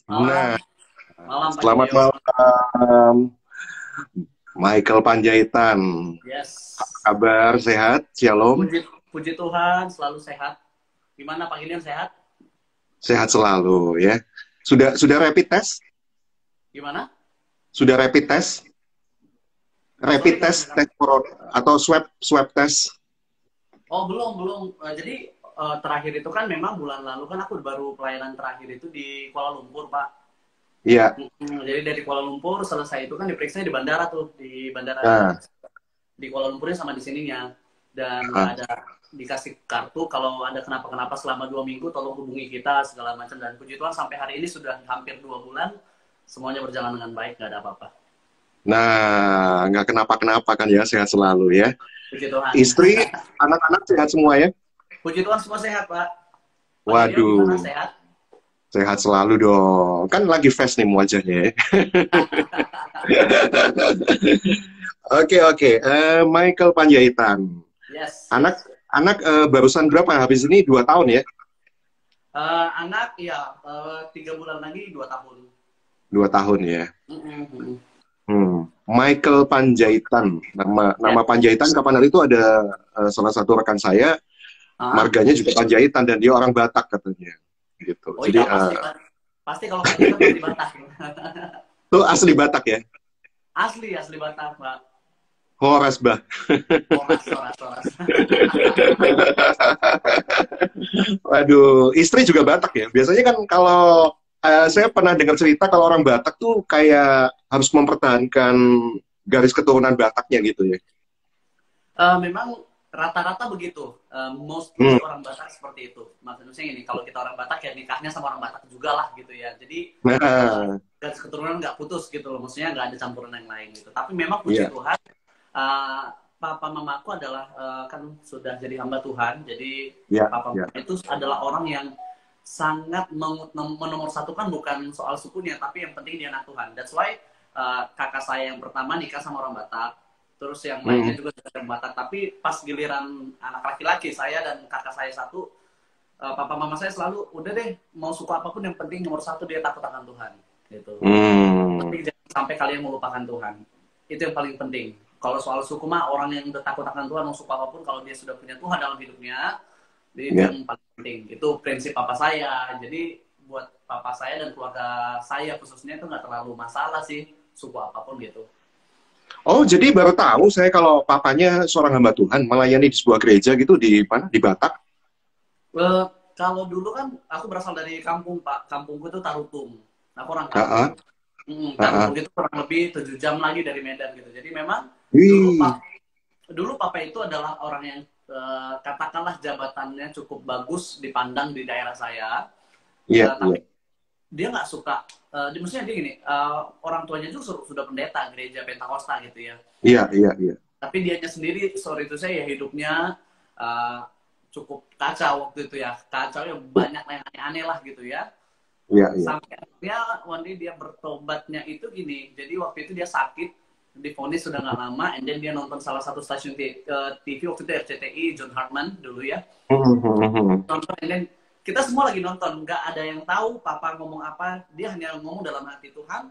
Malam, Nah, malam Pak selamat Gideon. malam, Michael Panjaitan. Apa Yes. kabar? Sehat? Shalom? Puji, puji Tuhan, selalu sehat. Gimana Pak Gideon sehat? Sehat selalu ya. Sudah rapid test? Gimana? Sudah rapid test? Sorry Rapid nggak test, kedengeran. tes corona atau swab test? Oh belum belum. Jadi terakhir itu kan memang bulan lalu kan aku baru pelayanan terakhir itu di Kuala Lumpur Pak. Iya. Jadi dari Kuala Lumpur selesai itu kan diperiksa di bandara tuh, di bandara Nah, di Kuala Lumpurnya sama di sininya, dan nggak ah. ada dikasih kartu kalau ada kenapa-kenapa selama 2 minggu tolong hubungi kita segala macam, dan puji Tuhan sampai hari ini sudah hampir 2 bulan semuanya berjalan dengan baik, nggak ada apa-apa. Nah, nggak kenapa-kenapa kan ya, sehat selalu ya. Puji Tuhan. Istri, anak-anak sehat semua ya? Puji Tuhan semua sehat Pak. Pak Gideon gimana, Waduh, sehat? sehat selalu dong. Kan lagi fresh nih wajahnya ya. Oke, oke. Michael Panjaitan. Yes, Anak yes. anak barusan berapa? Habis ini 2 tahun ya? Anak ya 3 bulan lagi 2 tahun. 2 tahun ya. Mm-mm. Michael Panjaitan. Nama Ya. Panjaitan kapan hari itu ada salah satu rekan saya, Ah. marganya juga Panjaitan dan dia orang Batak katanya. Gitu. Oh Jadi iya, pasti Pak. Pasti kalau Panjaitan pasti Batak. itu asli Batak ya. Asli asli Batak Pak. Horas bah. Soras soras soras. Waduh, istri juga Batak ya. Biasanya kan kalau saya pernah dengar cerita kalau orang Batak tuh kayak harus mempertahankan garis keturunan Bataknya gitu ya. Memang rata-rata begitu. Hmm. Mostly orang Batak seperti itu. Maksudnya ini, kalau kita orang Batak ya nikahnya sama orang Batak juga lah gitu ya. Jadi Nah, garis keturunan nggak putus gitu loh. Maksudnya nggak ada campuran yang lain gitu. Tapi memang puji iya, Tuhan, uh, papa mamaku adalah kan sudah jadi hamba Tuhan. Jadi iya, papa iya. mama itu adalah orang yang sangat menomorsatukan bukan soal sukunya, tapi yang penting dia anak Tuhan. That's why kakak saya yang pertama nikah sama orang Batak, terus yang Hmm. lainnya juga dari Batak. Tapi pas giliran anak laki-laki, saya dan kakak saya satu, papa mama saya selalu udah deh, mau suku apapun yang penting nomor satu dia takut akan Tuhan gitu. Hmm. Tapi jangan sampai kalian melupakan Tuhan, itu yang paling penting. Kalau soal suku mah, orang yang udah takut akan Tuhan mau suku apapun, kalau dia sudah punya Tuhan dalam hidupnya, itu Ya. yang paling penting. Itu prinsip papa saya. Jadi buat papa saya dan keluarga saya khususnya itu nggak terlalu masalah sih suku apapun gitu. Oh, jadi baru tahu saya kalau papanya seorang hamba Tuhan melayani di sebuah gereja gitu di mana? Di Batak. Eh, Kalau dulu kan aku berasal dari kampung Pak, kampungku itu Tarutung. Aku orang Ah, kampung. ah, ah, Tarutung ah. itu kurang lebih 7 jam lagi dari Medan gitu. Jadi memang dulu Wih. Pak, dulu papa itu adalah orang yang katakanlah jabatannya cukup bagus dipandang di daerah saya. Iya, iya. Tapi dia nggak suka, maksudnya dia gini, orang tuanya itu sudah pendeta gereja Pentakosta gitu ya, Iya, iya, iya. tapi dianya sendiri sorry itu saya ya hidupnya uh, cukup kacau waktu itu ya, kacau ya, banyak yang aneh-aneh lah gitu ya, Iya, iya. sampai akhirnya one day dia bertobatnya itu gini. Jadi waktu itu dia sakit, divonis sudah nggak lama, and then dia nonton salah satu stasiun TV waktu itu RCTI, John Hartman dulu ya, Hmm, hmm, hmm. nonton, and then kita semua lagi nonton, nggak ada yang tahu papa ngomong apa, dia hanya ngomong dalam hati, Tuhan,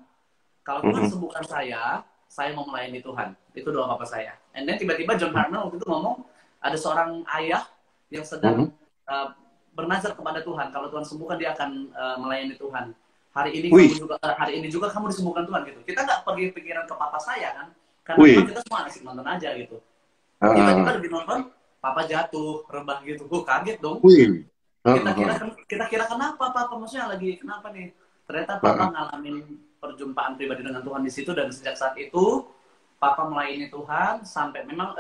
kalau Hmm, Tuhan hmm. sembuhkan saya mau melayani Tuhan. Itu doa papa saya. And then tiba-tiba John Hartman waktu itu ngomong, ada seorang ayah yang Hmm. sedang bernazar kepada Tuhan, kalau Tuhan sembuhkan dia akan melayani Tuhan. Wih, Hari ini juga kamu disembuhkan Tuhan gitu. Kita nggak pergi pikiran ke papa saya kan, karena memang wih. kita semua asik nonton aja gitu. Tiba-tiba Ah, lebih nonton, papa jatuh, rebah gitu. Gue kaget dong. wih. Ah, kita ah, kira ah. kita kira kenapa papa, maksudnya lagi kenapa nih, ternyata Ah, papa ah. ngalamin perjumpaan pribadi dengan Tuhan di situ, dan sejak saat itu papa melayani Tuhan sampai memang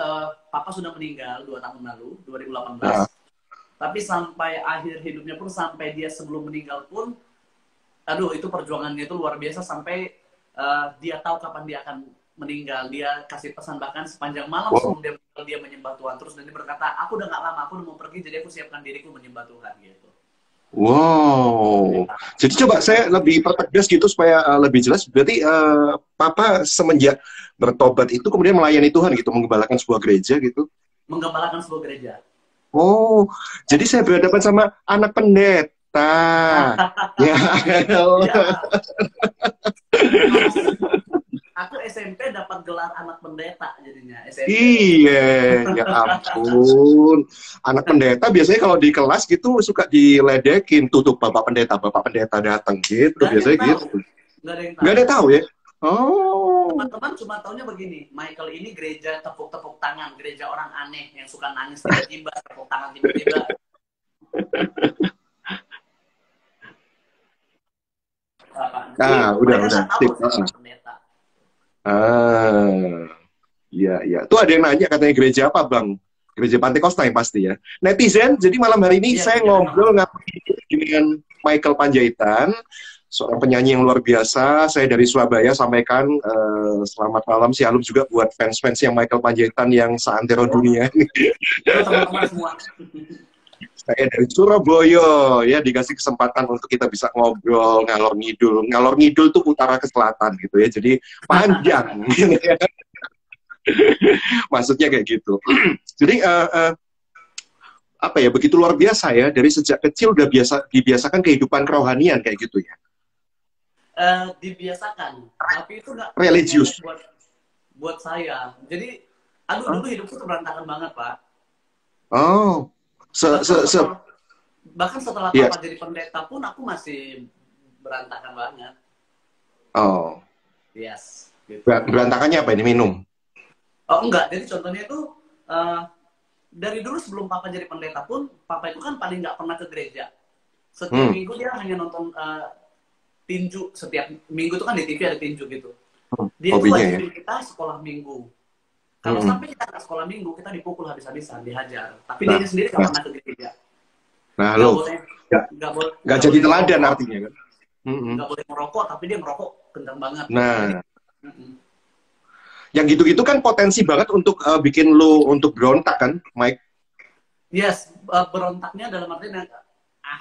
papa sudah meninggal 2 tahun lalu, Ah. 2018, tapi sampai akhir hidupnya pun, sampai dia sebelum meninggal pun, aduh itu perjuangannya itu luar biasa. Sampai dia tahu kapan dia akan meninggal, dia kasih pesan bahkan sepanjang malam Wow. sebelum dia meninggal dia menyembah Tuhan terus, dan dia berkata, aku udah gak lama, aku udah mau pergi, jadi aku siapkan diriku menyembah Tuhan gitu. Wow. Jadi coba saya lebih pertegas gitu supaya lebih jelas. Berarti Papa semenjak bertobat itu kemudian melayani Tuhan gitu, menggembalakan sebuah gereja gitu. Menggembalakan sebuah gereja. Oh, jadi saya berhadapan sama anak pendeta. Ya. Ya, aku SMP dapat gelar anak pendeta jadinya SMP. Iya, ya ampun. Anak pendeta biasanya kalau di kelas gitu suka diledekin. Tuh bapak pendeta datang gitu. Gak ada yang Biasanya tahu, gitu. gak ada yang Nggak tahu. ada yang tahu ya? Oh. Teman-teman cuma taunya begini, Michael ini gereja tepuk-tepuk tangan, gereja orang aneh yang suka nangis tiba-tiba, tepuk tangan tiba-tiba. Nah, udah. Mereka nggak tahu Sip. saya anak pendeta. Ah, iya, iya. Tuh ada yang nanya katanya gereja apa, Bang? Gereja Pantekosta yang pasti ya. Netizen, jadi malam hari ini Iya, saya gereja ngobrol Pantekosta. dengan Michael Panjaitan, seorang penyanyi yang luar biasa. Saya dari Surabaya sampaikan selamat malam, shalom juga buat fans-fans yang Michael Panjaitan yang seantero dunia. Itu teman-teman semua. Saya dari Surabaya, ya dikasih kesempatan untuk kita bisa ngobrol ngalor ngidul. Ngalor ngidul tuh utara ke selatan gitu ya, jadi panjang. Maksudnya kayak gitu. Jadi apa ya, begitu luar biasa ya, dari sejak kecil udah dibiasakan kehidupan kerohanian kayak gitu ya. Dibiasakan, tapi itu nggak Religius. buat saya. Jadi, dulu hidupku tuh berantakan banget, Pak. Oh, Bahkan setelah iya. papa jadi pendeta pun aku masih berantakan banget. Oh, Yes. Gitu. berantakannya apa ini, minum? Oh enggak, jadi contohnya itu dari dulu sebelum papa jadi pendeta pun, papa itu kan paling nggak pernah ke gereja. Setiap minggu dia hanya nonton tinju. Setiap minggu itu kan di TV ada tinju gitu. Dia itu wajibin kita sekolah minggu. Kalau sampai kita nggak sekolah minggu, kita dipukul habis-habisan, dihajar. Tapi dia sendiri nggak pernah ke gereja. Nah, lo nggak jadi teladan merokok, artinya kan? Nggak boleh merokok, tapi dia merokok kencang banget. Nah, yang gitu-gitu kan potensi banget untuk bikin lo untuk berontak kan, Mike? Yes, berontaknya dalam artian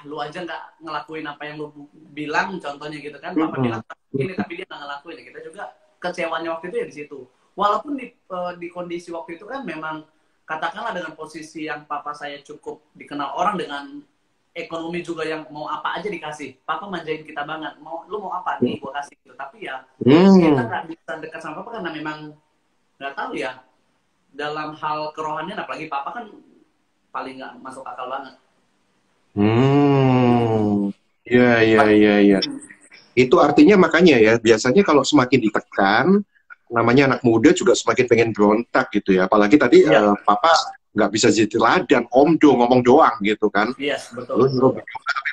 lu aja nggak ngelakuin apa yang lu bilang, contohnya gitu kan. Papa bilang ini tapi dia nggak ngelakuin. Kita juga kecewanya waktu itu ya di situ. Walaupun di kondisi waktu itu kan memang katakanlah dengan posisi yang papa saya cukup dikenal orang dengan ekonomi juga yang mau apa aja dikasih. Papa manjain kita banget. Lu mau apa nih gua kasih gitu. Tapi ya kita nggak bisa dekat sama papa karena memang nggak tahu ya, dalam hal kerohanian apalagi papa kan paling nggak masuk akal banget. Iya. Itu artinya makanya ya, biasanya kalau semakin ditekan, namanya anak muda juga semakin pengen berontak gitu ya. Apalagi tadi papa nggak bisa jadi teladan, ngomong doang gitu kan. Yes, betul. Lu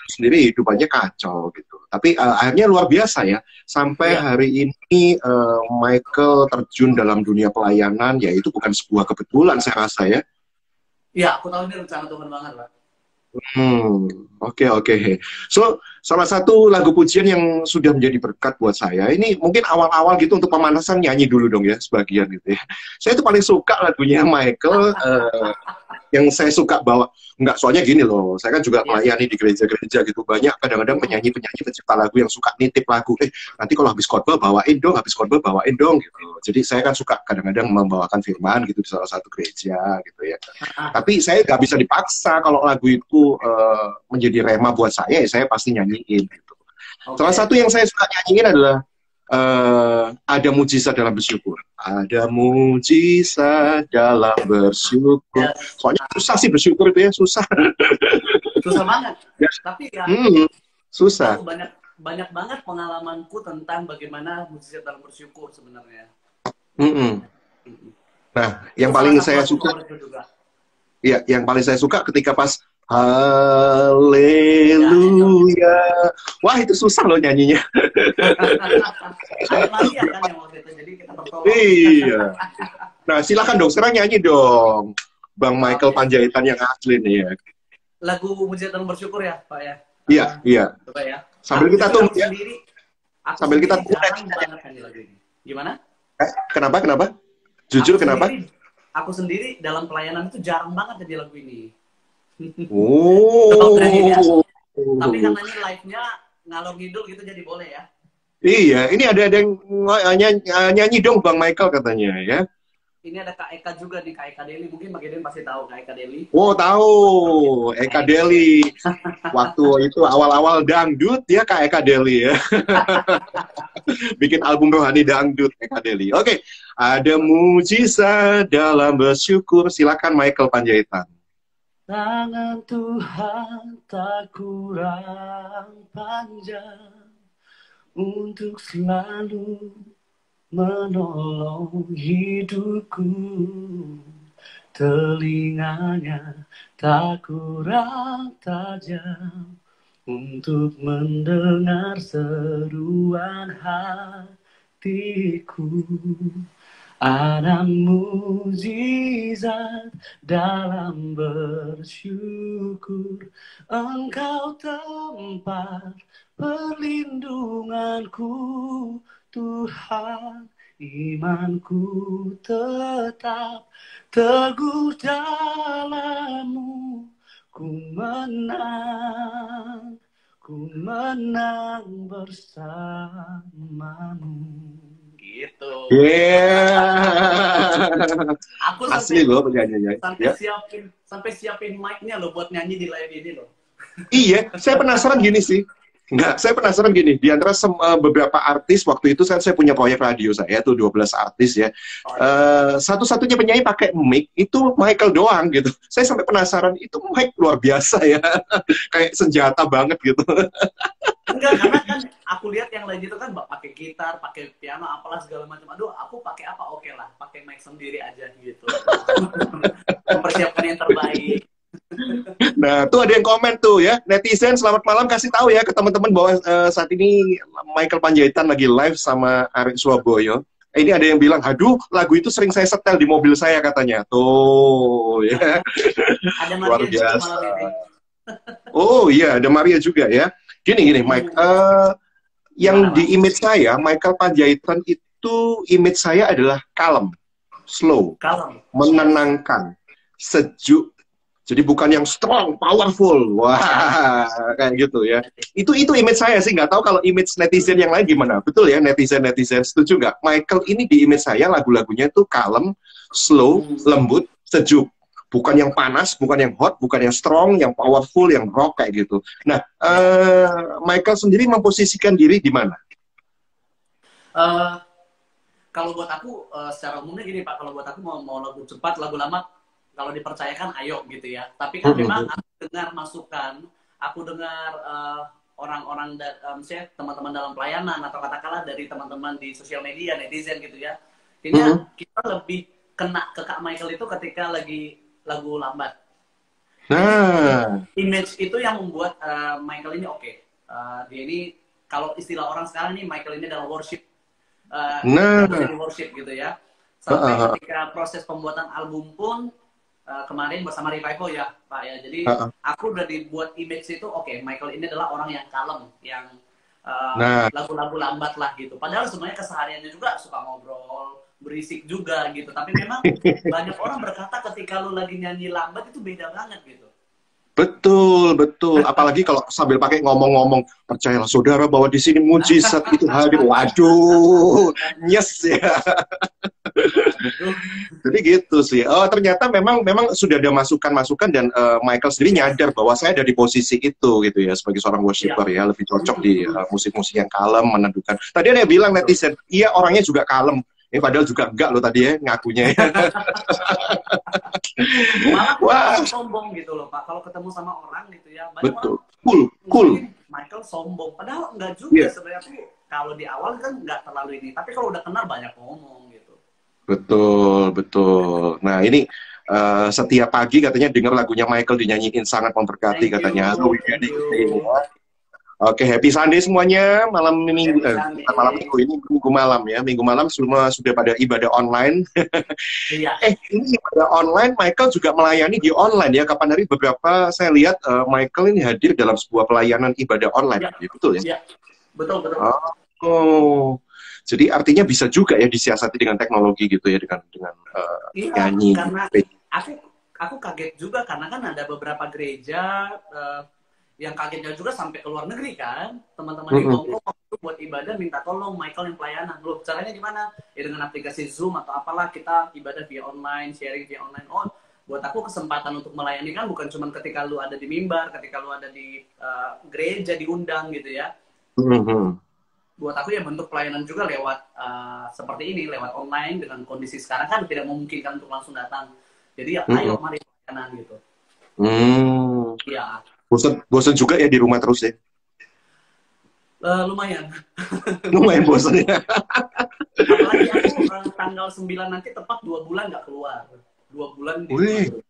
sendiri hidupannya kacau gitu. Tapi akhirnya luar biasa ya. Sampai hari ini Michael terjun dalam dunia pelayanan, ya itu bukan sebuah kebetulan saya rasa ya. Iya, aku tahu ini rencana Tuhan banget, Pak. Oke. So, salah satu lagu pujian yang sudah menjadi berkat buat saya, ini mungkin awal-awal gitu untuk pemanasan nyanyi dulu dong ya, sebagian gitu ya. Saya itu paling suka lagunya Michael, yang saya suka bawa, enggak, soalnya gini loh, saya kan juga melayani di gereja-gereja gitu, banyak kadang-kadang penyanyi-penyanyi pencipta lagu yang suka nitip lagu, nanti kalau habis khotbah bawain dong gitu. Jadi saya kan suka kadang-kadang membawakan firman gitu di salah satu gereja gitu ya. Tapi saya nggak bisa dipaksa, kalau lagu itu menjadi rema buat saya, ya saya pasti nyanyiin gitu. Salah satu yang saya suka nyanyiin adalah ada mujizat dalam bersyukur. Ada mujizat dalam bersyukur. Soalnya susah sih bersyukur itu ya, susah. Susah banget. Tapi ya, susah. Banyak banget pengalamanku tentang bagaimana mujizat dalam bersyukur sebenarnya. Nah, yang paling saya suka, ya, yang paling saya suka ketika pas Haleluya. Wah, itu susah loh nyanyinya. Ada Maria kan yang waktu itu, jadi kita bertolong. Iya. Nah, silakan dong, sekarang nyanyi dong, Bang Michael Panjaitan yang asli nih ya. Lagu Mujizat dalam Bersyukur ya, Pak ya? Iya. Coba ya. Sambil kita tunggu ya. Sambil kita tunggu. Jarang banget nyanyi lagu ini. Gimana? Kenapa? Jujur kenapa? Aku sendiri dalam pelayanan itu jarang banget jadi lagu ini. Tapi karena ini live-nya ngalor ngidul gitu jadi boleh ya. Iya, ini ada yang nyanyi dong Bang Michael katanya ya. ini ada Kak Eka juga nih, Kak Eka Deli. Mungkin Bang Eden pasti tahu Kak Eka Deli. Oh, tahu. Eka Deli. Waktu itu awal-awal dangdut ya Kak Eka Deli ya. Bikin album rohani dangdut Eka Deli. Oke, ada mujizat dalam bersyukur. Silakan Michael Panjaitan. Tangan Tuhan tak kurang panjang untuk selalu menolong hidupku. Telinganya tak kurang tajam untuk mendengar seruan hatiku. Ada mujizat dalam bersyukur. Engkau tempat perlindunganku, Tuhan. Imanku tetap teguh dalam-Mu. Ku menang bersama-Mu. Gitu. Yeah. Aku Asli loh penyanyinya. Sampai siapin mic-nya loh buat nyanyi di live ini loh. Iya, saya penasaran gini sih. Enggak, saya penasaran gini. Di antara beberapa artis waktu itu saya punya proyek radio saya tuh 12 artis ya. Satu-satunya penyanyi pakai mic itu Michael doang gitu. Saya sampai penasaran itu mic luar biasa ya. Kayak senjata banget gitu. Enggak, karena kan aku lihat yang lain itu kan pakai gitar, pakai piano, apalah segala macam. Aduh, aku pakai apa? Oke lah, pakai mic sendiri aja gitu. Mempersiapkan yang terbaik. Nah, tuh ada yang komen tuh ya. Netizen, selamat malam, kasih tahu ya ke teman-teman bahwa saat ini Michael Panjaitan lagi live sama Arik Swaboyo. Ini ada yang bilang, aduh, lagu itu sering saya setel di mobil saya katanya. Tuh, ya. Ada Maria juga malam ini. Oh iya, ada Maria juga ya. Gini, Mike. Yang di image saya, Michael Panjaitan itu image saya adalah kalem, slow, menenangkan, sejuk. Jadi bukan yang strong, powerful. Wah, kayak gitu ya. Itu image saya sih. Nggak tahu kalau image netizen yang lain gimana. Betul ya, netizen setuju nggak? Michael ini di image saya, lagu-lagunya itu kalem, slow, lembut, sejuk. Bukan yang panas, bukan yang hot, bukan yang strong, yang powerful, yang rock kayak gitu. Nah, Michael sendiri memposisikan diri di mana? Kalau buat aku, secara umumnya gini Pak, kalau buat aku mau lagu cepat, lagu lama, kalau dipercayakan ayo gitu ya. Tapi kan memang aku dengar masukan, aku dengar orang-orang, misalnya teman-teman dalam pelayanan, atau katakanlah dari teman-teman di sosial media, netizen gitu ya. Kayaknya kita lebih kena ke Kak Michael itu ketika lagi lagu lambat. Nah, image itu yang membuat Michael ini oke. Dia ini kalau istilah orang sekarang nih Michael ini adalah worship. Worship gitu ya. Sampai ketika proses pembuatan album pun kemarin bersama Revival ya Pak ya. Jadi aku udah dibuat image itu oke, Michael ini adalah orang yang kalem, yang lagu-lagu lambat lah gitu. Padahal sebenarnya kesehariannya juga suka ngobrol, berisik juga gitu. Tapi memang banyak orang berkata ketika lu lagi nyanyi lambat itu beda banget gitu. Betul. Apalagi kalau sambil pakai ngomong-ngomong, percayalah saudara bahwa di sini mujizat itu hadir. Waduh, nyes ya. Jadi gitu sih. Oh, ternyata memang sudah ada masukan-masukan dan Michael sendiri nyadar bahwa saya ada di posisi itu gitu ya, sebagai seorang worshiper ya, lebih cocok di musik-musik yang kalem, menentukan. Tadi ada yang bilang netizen, iya orangnya juga kalem. Padahal juga enggak loh tadi ya ngakunya ya. Malah sombong gitu loh Pak. Kalau ketemu sama orang gitu ya. Betul. Cool. Michael sombong. Padahal enggak juga sebenarnya. Kalau di awal kan enggak terlalu ini. Tapi kalau udah kenal banyak ngomong gitu. Betul. Nah ini setiap pagi katanya dengar lagunya Michael dinyanyiin sangat memberkati katanya. Oke, happy Sunday semuanya. Malam minggu ini minggu malam ya. Minggu malam semua sudah pada ibadah online. Iya. Ini ibadah online, Michael juga melayani di online ya. Kapan hari beberapa saya lihat Michael ini hadir dalam sebuah pelayanan ibadah online. Ya, betul ya? Iya. Betul. Oh. Jadi artinya bisa juga ya disiasati dengan teknologi gitu ya, dengan nyanyi. Karena aku kaget juga karena kan ada beberapa gereja yang kagetnya juga sampai ke luar negeri kan, teman-teman di Hongkong buat ibadah minta tolong Michael yang pelayanan. Loh, caranya gimana? Ya dengan aplikasi Zoom atau apalah, kita ibadah via online, sharing via online. Oh, buat aku kesempatan untuk melayani kan bukan cuma ketika lu ada di mimbar, ketika lu ada di gereja diundang gitu ya. Buat aku ya bentuk pelayanan juga lewat seperti ini, lewat online dengan kondisi sekarang kan tidak memungkinkan untuk langsung datang. Jadi ya ayo mari pelayanan gitu. Ya. Bosan juga ya di rumah terus ya? Lumayan. Lumayan bosan ya. Apalagi aku tanggal 9 nanti tepat 2 bulan nggak keluar. 2 bulan di rumah.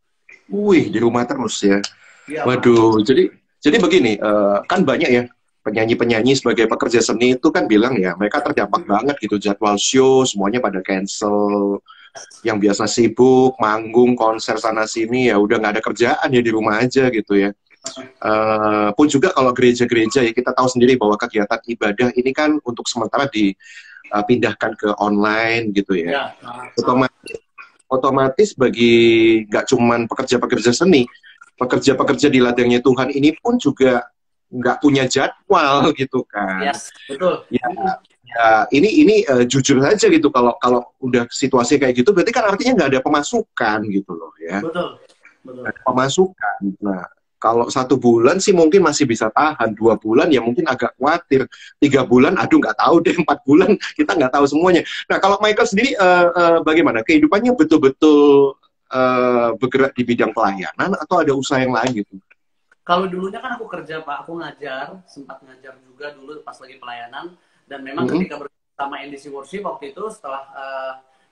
Wih, di rumah terus ya. Ya, Waduh, jadi begini, kan banyak ya penyanyi-penyanyi sebagai pekerja seni itu kan bilang ya, mereka terdampak banget gitu, jadwal show semuanya pada cancel. Yang biasa sibuk, manggung, konser sana-sini, ya udah nggak ada kerjaan ya di rumah aja gitu ya. Pun juga kalau gereja-gereja ya kita tahu sendiri bahwa kegiatan ibadah ini kan untuk sementara dipindahkan ke online gitu ya. Otomatis bagi nggak cuman pekerja-pekerja seni, pekerja-pekerja di ladangnya Tuhan ini pun juga nggak punya jadwal gitu kan. Yes, betul. Ya ini jujur saja gitu, kalau udah situasi kayak gitu berarti kan artinya nggak ada pemasukan gitu loh ya. Betul. Nggak ada pemasukan. Nah, kalau 1 bulan sih mungkin masih bisa tahan, 2 bulan ya mungkin agak khawatir, 3 bulan aduh nggak tahu deh, 4 bulan kita nggak tahu semuanya. Nah, kalau Michael sendiri bagaimana kehidupannya, betul-betul bergerak di bidang pelayanan atau ada usaha yang lain gitu? Kalau dulunya kan aku kerja Pak, aku ngajar, sempat ngajar juga dulu pas lagi pelayanan, dan memang ketika bersama NDC Worship waktu itu setelah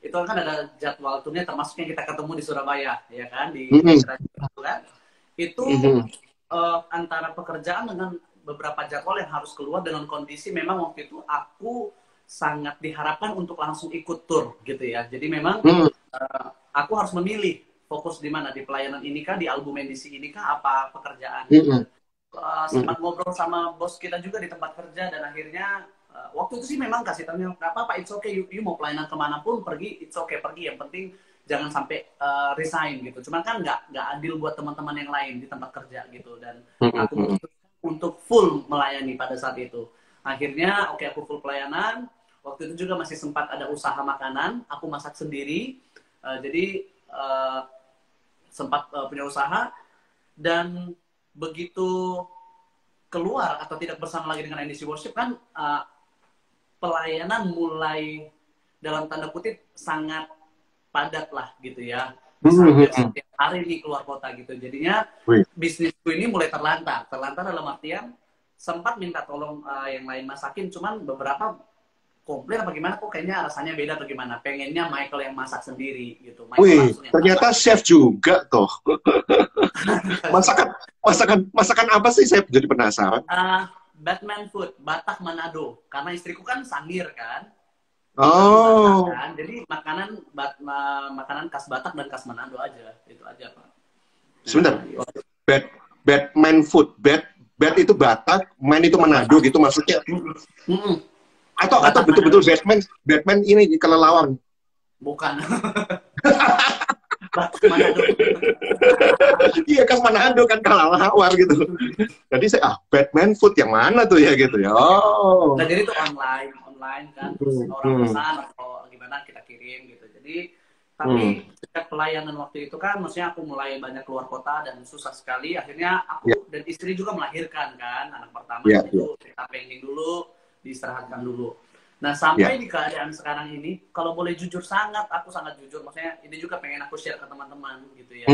itu kan ada jadwal turnya termasuk yang kita ketemu di Surabaya ya kan di kan itu antara pekerjaan dengan beberapa jadwal yang harus keluar dengan kondisi memang waktu itu aku sangat diharapkan untuk langsung ikut tur gitu ya. Jadi memang aku harus memilih fokus di mana, di pelayanan ini kah, di album NDC ini kah, apa pekerjaan. Sempat ngobrol sama bos kita juga di tempat kerja dan akhirnya waktu itu sih memang kasih tahu nggak apa-apa, it's okay, you mau pelayanan kemanapun pergi, it's okay, pergi, yang penting jangan sampai resign gitu. Cuman kan nggak adil buat teman-teman yang lain di tempat kerja gitu, dan aku memutuskan untuk full melayani pada saat itu. Akhirnya oke, aku full pelayanan. Waktu itu juga masih sempat ada usaha makanan, aku masak sendiri, jadi sempat punya usaha. Dan begitu keluar atau tidak bersama lagi dengan NDC Worship kan pelayanan mulai dalam tanda kutip sangat padat lah gitu ya. Misalnya setiap hari nih keluar kota gitu. Jadinya bisnisku ini mulai terlantar. Terlantar dalam artian sempat minta tolong yang lain masakin, cuman beberapa komplain apa gimana, kok kayaknya rasanya beda atau gimana. Pengennya Michael yang masak sendiri gitu. Wih, ternyata chef juga toh. Masakan apa sih, saya jadi penasaran. Batman food, Batak Manado. Karena istriku kan Sangir kan. Oh. Kan? Jadi makanan khas Batak dan khas Manado aja. Itu aja Pak. Sebentar. Batman food. Bat itu Batak, man itu Manado gitu maksudnya. Atau betul-betul Batman ini di kelelawar. Bukan. Batak Manado. Iya, khas Manado kan kelelawar gitu. Jadi saya Batman food yang mana tuh ya gitu ya. Oh. Nah, jadi itu online kan, terus orang pesan atau gimana kita kirim gitu. Jadi tapi sejak pelayanan waktu itu kan, maksudnya aku mulai banyak keluar kota dan susah sekali. Akhirnya aku dan istri juga melahirkan kan anak pertama itu kita pending dulu, diistirahatkan dulu. Nah sampai di keadaan sekarang ini, kalau boleh jujur aku sangat jujur. Maksudnya ini juga pengen aku share ke teman-teman gitu ya.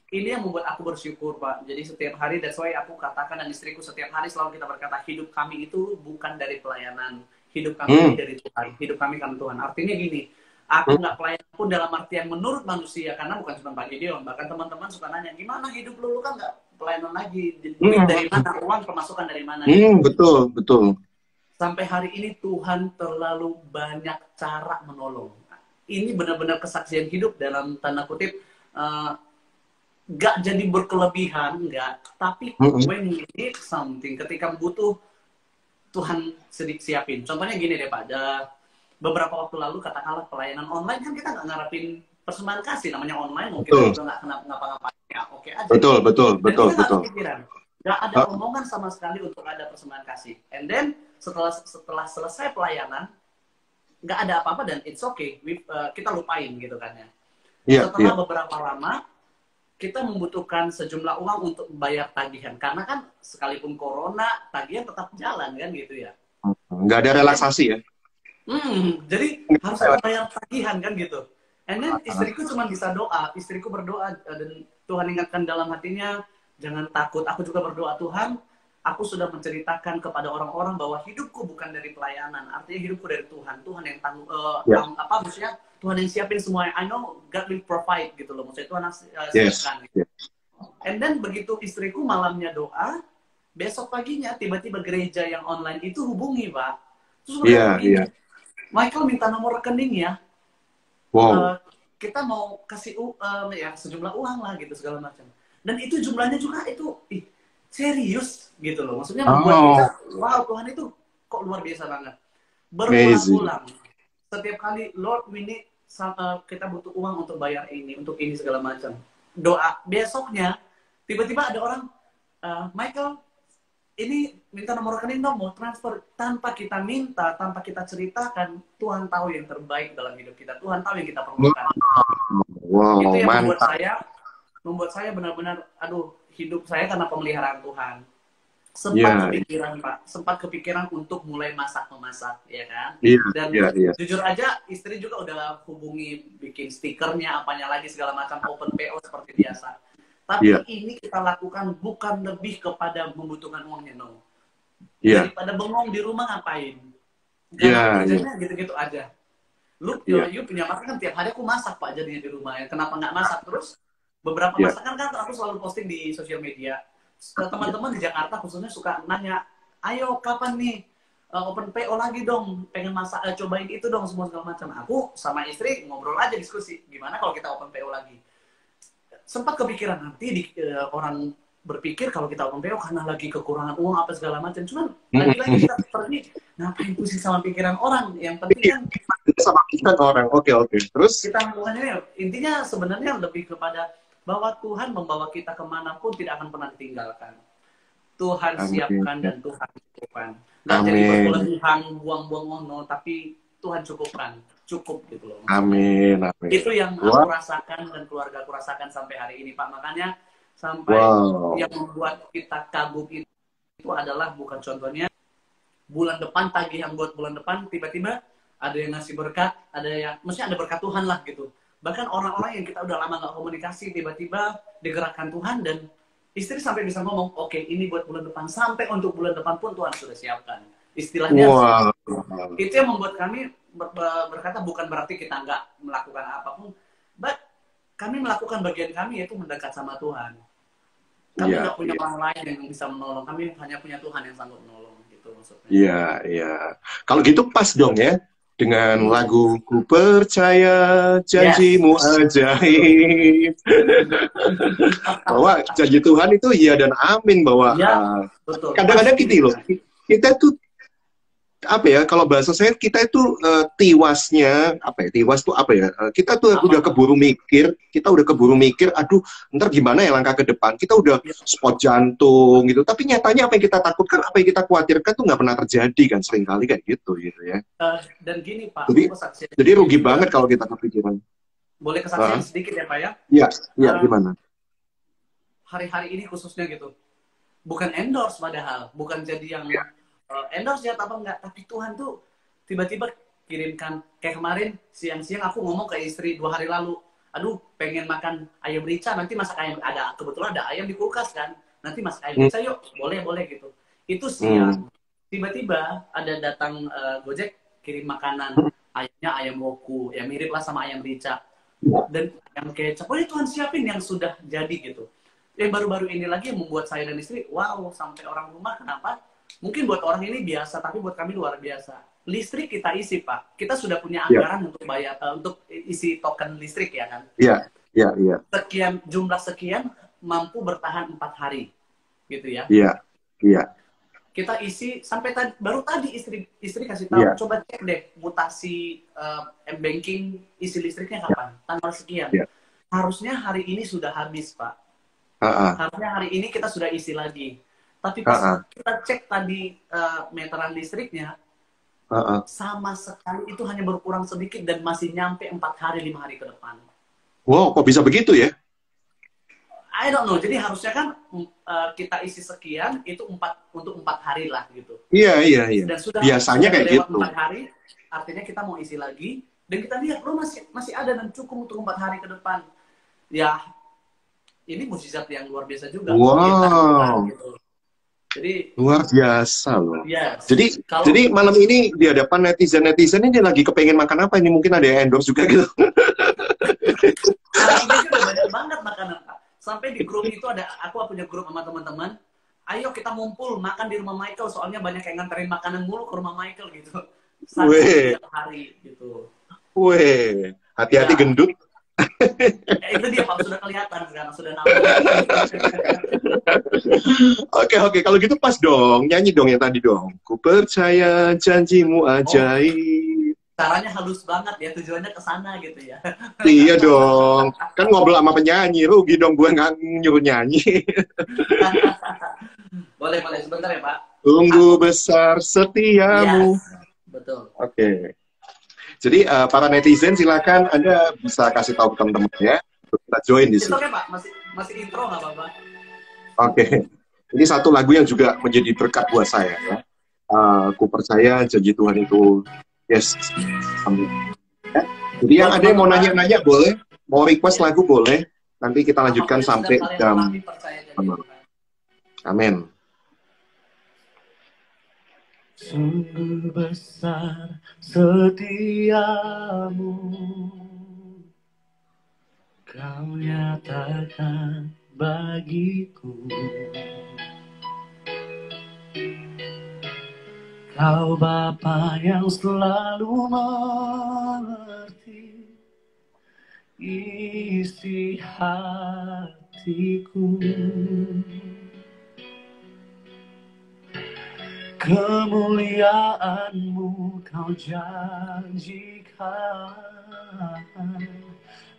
Ini yang membuat aku bersyukur Pak. Jadi setiap hari, that's why aku katakan dan istriku setiap hari selalu kita berkata, hidup kami itu bukan dari pelayanan, hidup kami dari Tuhan, hidup kami kan Tuhan. Artinya gini, aku nggak pelayanan pun dalam artian menurut manusia, karena bukan cuma Pak Gideon, bahkan teman-teman suka nanya, gimana hidup lu kan nggak pelayanan lagi, duit dari mana, uang pemasukan dari mana? Betul. Sampai hari ini Tuhan terlalu banyak cara menolong. Ini benar-benar kesaksian hidup dalam tanda kutip. Gak jadi berkelebihan, enggak. Tapi when you need something, ketika butuh, Tuhan siapin. Contohnya gini deh Pak, beberapa waktu lalu katakanlah pelayanan online kan kita nggak ngarepin persembahan kasih, namanya online mungkin juga nggak ngapa-ngapain, ya oke aja. Betul. Gak ada omongan sama sekali untuk ada persembahan kasih. And then setelah selesai pelayanan nggak ada apa-apa dan it's okay, kita lupain gitu kan ya. Iya, Setelah iya. beberapa lama kita membutuhkan sejumlah uang untuk bayar tagihan karena kan sekalipun corona tagihan tetap jalan kan gitu ya. Nggak ada relaksasi ya? Jadi harus ada bayar tagihan kan gitu. And then istriku cuma bisa doa, istriku berdoa dan Tuhan ingatkan dalam hatinya, jangan takut. Aku juga berdoa, Tuhan, aku sudah menceritakan kepada orang-orang bahwa hidupku bukan dari pelayanan, artinya hidupku dari Tuhan. Tuhan yang tanggung, apa maksudnya? Tuhan yang siapin semuanya. I know God will provide gitu loh. Maksudnya Tuhan siapkan. Gitu. And then begitu istriku malamnya doa, besok paginya tiba-tiba gereja yang online itu hubungi, Pak. Terus begini, Michael minta nomor rekening ya. Wow. Kita mau kasih ya sejumlah uang lah gitu segala macam. Dan itu jumlahnya juga itu serius gitu loh. Maksudnya membuat kita, wow, Tuhan itu kok luar biasa banget. Berulang-ulang. Setiap kali, Lord, we need kita butuh uang untuk bayar ini, untuk ini segala macam. Doa. Besoknya tiba-tiba ada orang, Michael, ini minta nomor rekening dong, mau transfer. Tanpa kita minta, tanpa kita ceritakan, Tuhan tahu yang terbaik dalam hidup kita. Tuhan tahu yang kita perlukan. Wow, itu yang mantap. membuat saya benar-benar, aduh, hidup saya karena pemeliharaan Tuhan. Sempat kepikiran, Pak. Sempat kepikiran untuk mulai masak-memasak, ya kan? Dan jujur aja, istri juga udah hubungi, bikin stikernya, apanya lagi, segala macam, open PO seperti biasa. Tapi ini kita lakukan bukan lebih kepada membutuhkan uangnya, no. Daripada bengong di rumah ngapain? Kerjanya gitu-gitu aja. Lu punya masakan tiap hari aku masak, Pak, jadinya di rumah ya. Kenapa nggak masak? Terus beberapa masakan kan aku selalu posting di sosial media. Teman-teman di Jakarta khususnya suka nanya, ayo kapan nih open PO lagi dong, pengen masak, cobain itu dong, semua segala macam. Aku sama istri ngobrol aja, diskusi, gimana kalau kita open PO lagi. Sempat kepikiran nanti orang berpikir kalau kita open PO karena lagi kekurangan uang apa segala macam. Cuman lagi-lagi kita seperti ngapain pusing sama pikiran orang. Yang penting kan sama pikiran orang. Oke. Terus kita melakukannya intinya sebenarnya lebih kepada bahwa Tuhan membawa kita kemanapun tidak akan pernah ditinggalkan. Tuhan siapkan dan Tuhan cukupkan. Nggak jadi berlebihan buang-buang ono, tapi Tuhan cukupkan. Cukup gitu loh. Amin. Itu yang aku rasakan dan keluarga aku rasakan sampai hari ini, Pak. Makanya sampai yang membuat kita kagum itu adalah bukan contohnya bulan depan tagihan buat bulan depan tiba-tiba ada yang ngasih berkat, ada yang maksudnya ada berkat Tuhan lah gitu. Bahkan orang-orang yang kita udah lama nggak komunikasi tiba-tiba digerakkan Tuhan dan istri sampai bisa ngomong, oke, ini buat bulan depan, sampai untuk bulan depan pun Tuhan sudah siapkan. Istilahnya itu yang membuat kami berkata bukan berarti kita nggak melakukan apapun, but kami melakukan bagian kami yaitu mendekat sama Tuhan. Kami nggak punya orang lain yang bisa menolong, kami hanya punya Tuhan yang sanggup menolong gitu maksudnya. Iya. Kalau gitu pas dong ya dengan lagu Ku Percaya Janjimu Ajaib. Bahwa janji Tuhan itu iya dan amin, bahwa kadang-kadang gitu loh. Kita tuh apa ya, kalau bahasa saya kita itu tiwasnya apa ya, tiwas tuh apa ya, kita tuh udah keburu mikir, aduh ntar gimana ya langkah ke depan, kita udah spot jantung gitu, tapi nyatanya apa yang kita takutkan, apa yang kita khawatirkan tuh nggak pernah terjadi kan, seringkali kayak gitu ya. Dan gini Pak, jadi rugi banget kalau kita kepikiran. Boleh kesaksian sedikit ya Pak ya? Iya, gimana? Hari-hari ini khususnya gitu, bukan endorse padahal, bukan jadi yang endorse ya apa enggak, tapi Tuhan tuh tiba-tiba kirimkan, kayak kemarin siang-siang aku ngomong ke istri 2 hari lalu, aduh pengen makan ayam rica, nanti masak ayam, kebetulan ada ayam di kulkas kan, nanti masak ayam rica yuk, boleh gitu. Itu siang, tiba-tiba ada datang Gojek kirim makanan, ayamnya ayam woku, ya mirip lah sama ayam rica, dan yang kecap, Tuhan siapin yang sudah jadi gitu. Yang baru-baru ini lagi yang membuat saya dan istri, wow, sampai orang rumah, kenapa? Mungkin buat orang ini biasa, tapi buat kami luar biasa. Listrik kita isi, Pak. Kita sudah punya anggaran untuk bayar, untuk isi token listrik ya kan? Iya. Jumlah sekian mampu bertahan 4 hari, gitu ya? Iya. Kita isi sampai baru tadi istri kasih tahu, coba cek deh mutasi banking isi listriknya kapan? Tanggal sekian. Harusnya hari ini sudah habis, Pak. Harusnya hari ini kita sudah isi lagi. Tapi pas kita cek tadi meteran listriknya, sama sekali itu hanya berkurang sedikit dan masih nyampe 4 hari 5 hari ke depan. Wow, kok bisa begitu ya? I don't know. Jadi harusnya kan kita isi sekian itu untuk 4 hari lah gitu. Iya. Dan biasanya kayak lewat gitu. 4 hari, artinya kita mau isi lagi dan kita lihat masih ada dan cukup untuk 4 hari ke depan. Ya, ini mukjizat yang luar biasa juga. Wow. Gitu. Jadi luar biasa loh. Yes. Jadi malam ini di hadapan netizen ini lagi kepengen makan apa ini? Mungkin ada yang endorse juga gitu. Hari ini udah banyak banget makanan. Sampai di grup itu aku punya grup sama teman-teman. Ayo kita ngumpul makan di rumah Michael. Soalnya banyak yang nganterin makanan mulu ke rumah Michael gitu. Setiap hari gitu. Weh, hati-hati gendut. Itu dia Pak, sudah kelihatan sekarang, sudah nampak. Oke, kalau gitu pas dong, nyanyi dong yang tadi dong. Ku percaya janjimu ajaib. Caranya halus banget ya, tujuannya ke sana gitu ya. Iya dong, kan ngobrol sama penyanyi, rugi dong gue nggak nyuruh nyanyi. Boleh, sebentar ya Pak. Tunggu besar setiamu. Yes, betul. Oke. Jadi para netizen silakan Anda bisa kasih tahu ke teman-teman ya, kita join di sini. Oke Pak, masih intro nggak apa-apa? Oke. Ini satu lagu yang juga menjadi berkat buat saya ya. Ku percaya janji Tuhan itu yes. Amin. Ya. Jadi yang ada yang mau nanya-nanya boleh, mau request lagu boleh. Nanti kita lanjutkan sampai jam. Amin. Sungguh besar setiamu, kau nyatakan bagiku. Kau Bapa yang selalu mengerti isi hatiku. Kemuliaan-Mu kau janjikan,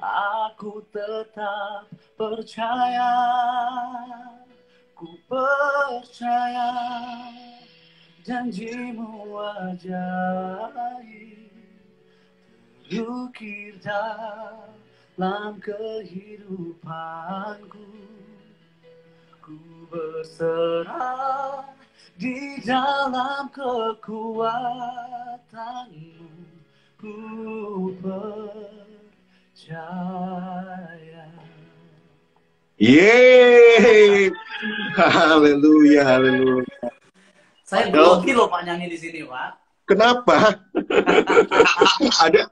aku tetap percaya, ku percaya janji-Mu ajaib, terukir dalam kehidupanku, ku berserah di dalam kekuatan-Mu, ku percaya. Yeay, haleluya. Saya grogi loh Pak nyanyi di sini Pak. Kenapa?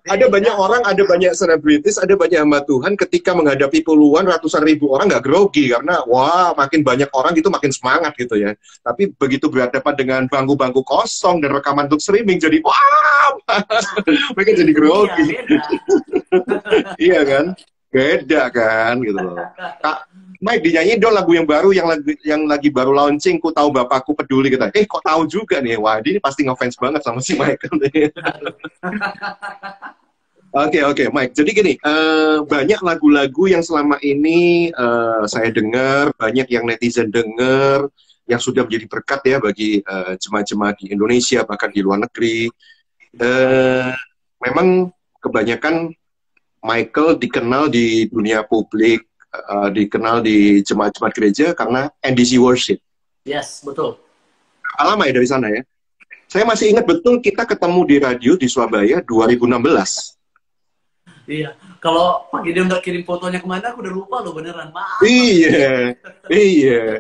ada banyak orang, ada banyak selebritis, ada banyak hamba Tuhan ketika menghadapi puluhan, ratusan ribu orang nggak grogi karena wah makin banyak orang gitu makin semangat gitu ya. Tapi begitu berhadapan dengan bangku-bangku kosong dan rekaman untuk streaming jadi wah mereka jadi grogi. Iya kan? Beda kan gitu loh. Kak Mike dinyanyi dong lagu yang baru yang lagi baru launching, Ku Tahu Bapakku Peduli kita. Kok tahu juga nih. Wah, ini pasti ngefans banget sama si Michael nih. Oke, Mike. Jadi gini, banyak lagu-lagu yang selama ini saya dengar, banyak yang netizen dengar, yang sudah menjadi berkat ya bagi jemaat-jemaat di Indonesia bahkan di luar negeri. Memang kebanyakan Michael dikenal di dunia publik, dikenal di jemaat-jemaat gereja karena NDC Worship. Yes, betul. Lama ya dari sana ya. Saya masih ingat betul kita ketemu di radio di Surabaya 2016. Iya, kalau Pak Gideon nggak kirim fotonya kemana, aku udah lupa loh beneran. Maaf. Iya.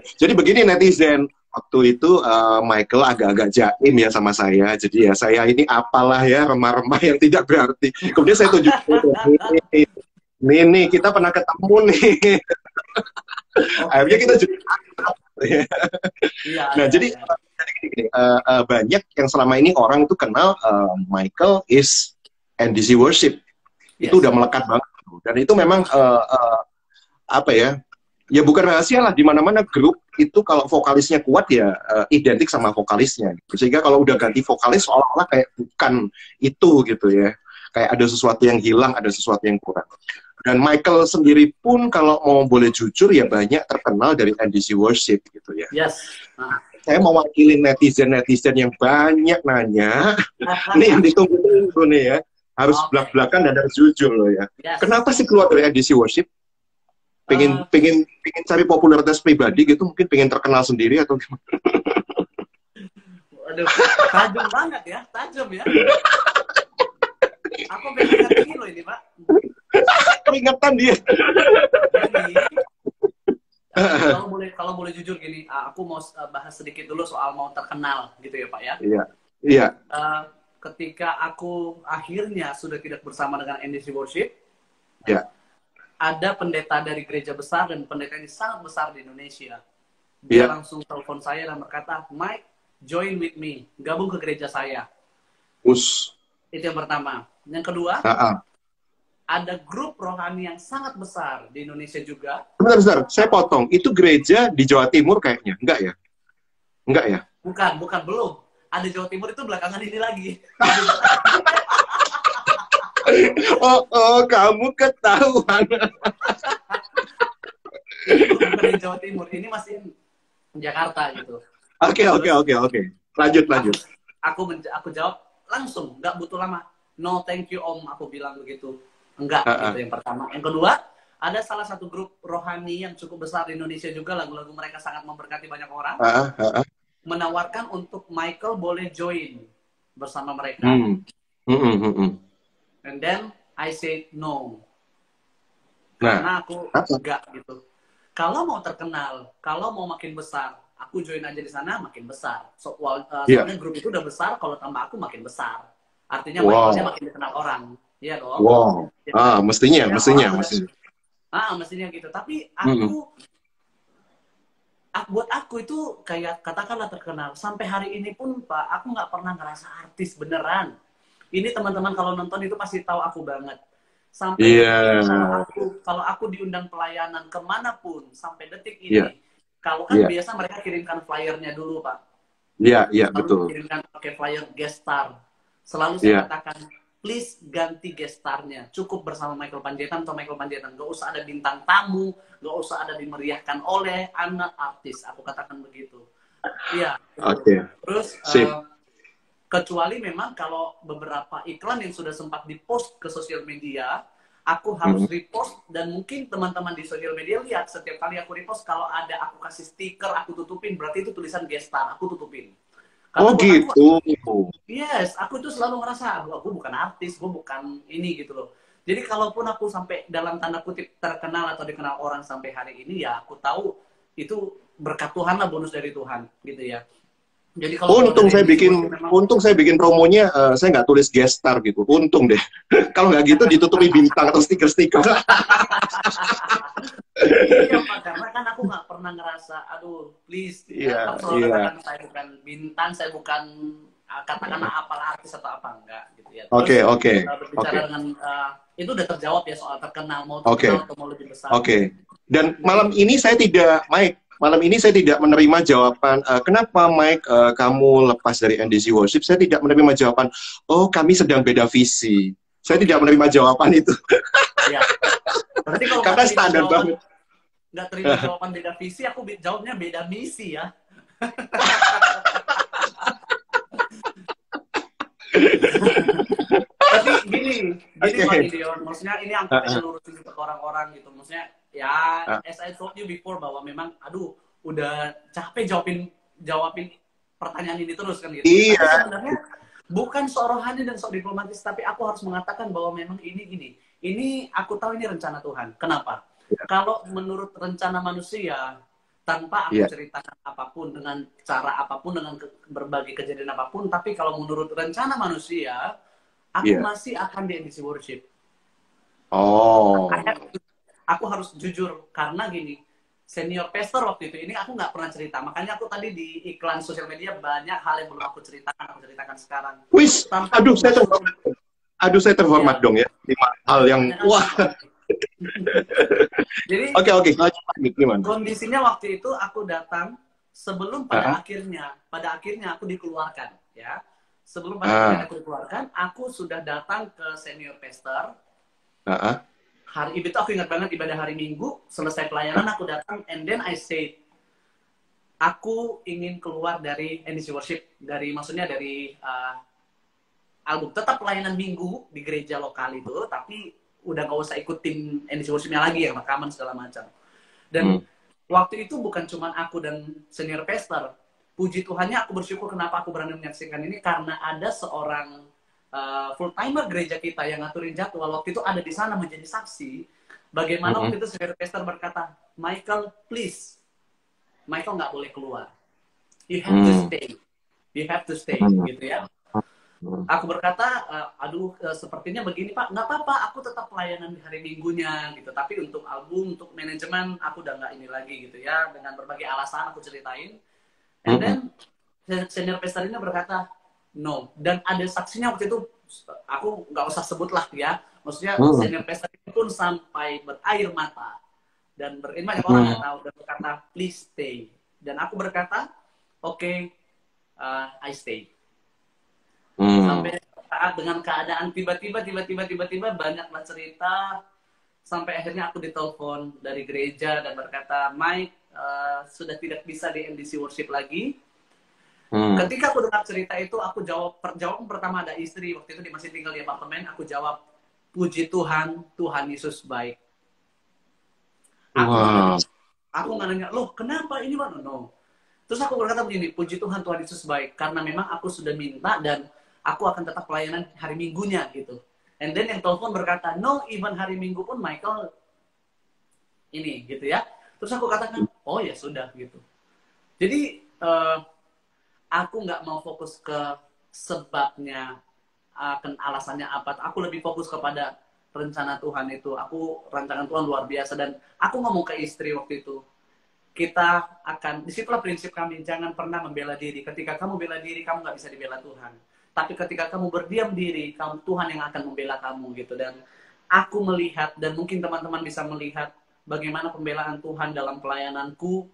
Jadi begini netizen, waktu itu Michael agak-agak jaim ya sama saya. Jadi ya saya ini apalah ya remah-remah yang tidak berarti. Kemudian saya tunjukin nih kita pernah ketemu nih. Akhirnya kita juga nah jadi banyak yang selama ini orang itu kenal Michael is NDC Worship. Itu udah melekat banget dan itu memang apa ya bukan rahasia lah, di mana-mana grup itu kalau vokalisnya kuat ya identik sama vokalisnya, sehingga kalau udah ganti vokalis seolah-olah kayak bukan itu gitu ya, kayak ada sesuatu yang hilang, ada sesuatu yang kurang. Dan Michael sendiri pun kalau mau boleh jujur ya banyak terkenal dari NDC Worship gitu ya. Yes. Saya mewakili netizen-netizen yang banyak nanya, ini yang ditunggu-tunggu nih ya. Harus belak-belakan dan harus jujur loh ya. Yes. Kenapa sih keluar dari NDC Worship? Pengen cari popularitas pribadi gitu, mungkin pengen terkenal sendiri atau gimana? Aduh, tajam banget ya, tajam ya. Aku pengen ngerti loh ini, Pak. Peringatan dia. Jadi, kalau boleh jujur gini, aku mau bahas sedikit dulu soal mau terkenal gitu ya, Pak ya. Iya. Iya. Ketika aku akhirnya sudah tidak bersama dengan NDC Worship, ya. Ada pendeta dari gereja besar dan pendeta ini sangat besar di Indonesia. Dia langsung telepon saya dan berkata, Mike, join with me, gabung ke gereja saya. Itu yang pertama. Yang kedua, ada grup rohani yang sangat besar di Indonesia juga. Bentar, saya potong. Itu gereja di Jawa Timur kayaknya, enggak ya? Enggak ya? Bukan, belum. Ada Jawa Timur itu belakangan ini lagi. Kamu ketahuan. Ini bukan di Jawa Timur, ini masih Jakarta gitu. Oke. Lanjut. Aku jawab langsung, nggak butuh lama. No, thank you Om, aku bilang begitu. Enggak, gitu yang pertama. Yang kedua, ada salah satu grup rohani yang cukup besar di Indonesia juga, lagu-lagu mereka sangat memberkati banyak orang. Menawarkan untuk Michael boleh join bersama mereka. And then I say no. Karena aku enggak gitu. Kalau mau terkenal, kalau mau makin besar, aku join aja di sana makin besar. Soalnya grup itu udah besar, kalau tambah aku makin besar. Artinya Michaelnya makin dikenal orang. Iya dong. Wow. Mestinya. Mestinya gitu. Tapi buat aku itu kayak katakanlah terkenal. Sampai hari ini pun Pak, aku nggak pernah ngerasa artis beneran. Ini teman-teman kalau nonton itu pasti tahu aku banget. Sampai kalau aku diundang pelayanan kemanapun sampai detik ini, kalau kan biasa mereka kirimkan flyernya dulu Pak. Iya betul. Kirimkan pakai flyer guest star. Selalu saya katakan, please ganti guest starnya. Cukup bersama Michael Panjaitan atau Michael Panjaitan. Gak usah ada bintang tamu, gak usah ada dimeriahkan oleh anak artis. Aku katakan begitu. Iya. Terus kecuali memang kalau beberapa iklan yang sudah sempat dipost ke sosial media, aku harus repost dan mungkin teman-teman di sosial media lihat setiap kali aku repost kalau ada aku kasih stiker, aku tutupin, berarti itu tulisan guest star, aku tutupin. Karena gitu. Aku tuh selalu ngerasa, aku bukan artis, gue bukan ini gitu loh. Jadi kalaupun aku sampai dalam tanda kutip terkenal atau dikenal orang sampai hari ini, ya aku tahu itu berkat Tuhan lah, bonus dari Tuhan gitu ya. Jadi kalau untung saya bikin promonya, saya nggak tulis guest star gitu. Untung deh. Kalau nggak gitu ditutupi bintang atau stiker-stiker. Iya Pak, karena kan aku nggak pernah ngerasa, aduh please, katakan saya bukan bintang, saya bukan katakanlah apalah artis atau apa enggak gitu ya. Oke. Berbicara dengan itu udah terjawab ya soal terkenal, mau terkenal atau mau lebih besar. Dan malam ini saya tidak menerima jawaban kenapa Mike kamu lepas dari NDC Worship. Saya tidak menerima jawaban, oh kami sedang beda visi. Saya tidak menerima jawaban itu. Ya. Berarti kalau karena standar banget. Nggak terima jawaban beda visi, aku jawabnya beda misi ya. Tapi gini Pak Gideon, maksudnya ini aku pengen lurusin ke orang-orang gitu. Maksudnya ya, as I told you before bahwa memang, udah capek jawabin pertanyaan ini terus kan gitu. Iya. Tapi sebenarnya bukan sok rohani dan sok diplomatis, tapi aku harus mengatakan bahwa memang ini aku tahu ini rencana Tuhan. Kenapa? Kalau menurut rencana manusia, tanpa aku ceritakan apapun, dengan cara apapun, dengan berbagai kejadian apapun, tapi kalau menurut rencana manusia, aku masih akan di NDC Worship. Aku harus jujur, karena gini, senior pastor waktu itu, ini aku nggak pernah cerita, makanya aku tadi di iklan sosial media banyak hal yang belum aku ceritakan sekarang. Wis, saya terhormat dong ya, 5 hal yang wah. Jadi gimana? Kondisinya waktu itu aku datang sebelum pada akhirnya aku dikeluarkan ya. Sebelum pada akhirnya aku dikeluarkan, aku sudah datang ke senior pastor. hari itu aku ingat banget ibadah hari Minggu, selesai pelayanan aku datang, and then I say, aku ingin keluar dari NDC Worship, maksudnya dari album. Tetap pelayanan Minggu di gereja lokal itu, tapi udah gak usah ikutin NDC Worship-nya lagi yang rekaman segala macam. Dan waktu itu bukan cuma aku dan senior pastor. Puji Tuhannya aku bersyukur kenapa aku berani menyaksikan ini, karena ada seorang full timer gereja kita yang ngaturin jadwal waktu itu ada di sana menjadi saksi bagaimana waktu itu senior pastor berkata, Michael please, Michael nggak boleh keluar, you have to stay, you have to stay, gitu ya. Aku berkata, sepertinya begini Pak, nggak apa-apa, aku tetap pelayanan di hari Minggunya gitu, tapi untuk album, untuk manajemen aku udah nggak ini lagi gitu ya, dengan berbagai alasan aku ceritain. And then senior pastor ini berkata no, dan ada saksinya waktu itu, aku nggak usah sebut lah ya, maksudnya senior pastor itu pun sampai berair mata dan banyak orang nggak tahu, dan berkata please stay, dan aku berkata oke, I stay. Sampai saat dengan keadaan tiba-tiba banyaklah cerita, sampai akhirnya aku ditelepon dari gereja dan berkata, Mike sudah tidak bisa di NDC Worship lagi. Ketika aku dengar cerita itu, aku jawaban pertama ada istri, waktu itu dia masih tinggal di apartemen, aku jawab, puji Tuhan, Tuhan Yesus baik. Aku nggak nanya, loh kenapa ini Pak? No. Terus aku berkata begini, puji Tuhan, Tuhan Yesus baik, karena memang aku sudah minta dan aku akan tetap pelayanan hari Minggunya gitu. And then yang telepon berkata, no, even hari Minggu pun Michael ini gitu ya. Terus aku katakan, oh ya sudah gitu. Jadi aku nggak mau fokus ke sebabnya, alasannya apa. Aku lebih fokus kepada rencana Tuhan itu. Rancangan Tuhan luar biasa, dan aku ngomong ke istri waktu itu, kita akan, disitulah prinsip kami, jangan pernah membela diri. Ketika kamu bela diri, kamu nggak bisa dibela Tuhan. Tapi ketika kamu berdiam diri, Tuhan yang akan membela kamu gitu. Dan aku melihat, dan mungkin teman-teman bisa melihat bagaimana pembelaan Tuhan dalam pelayananku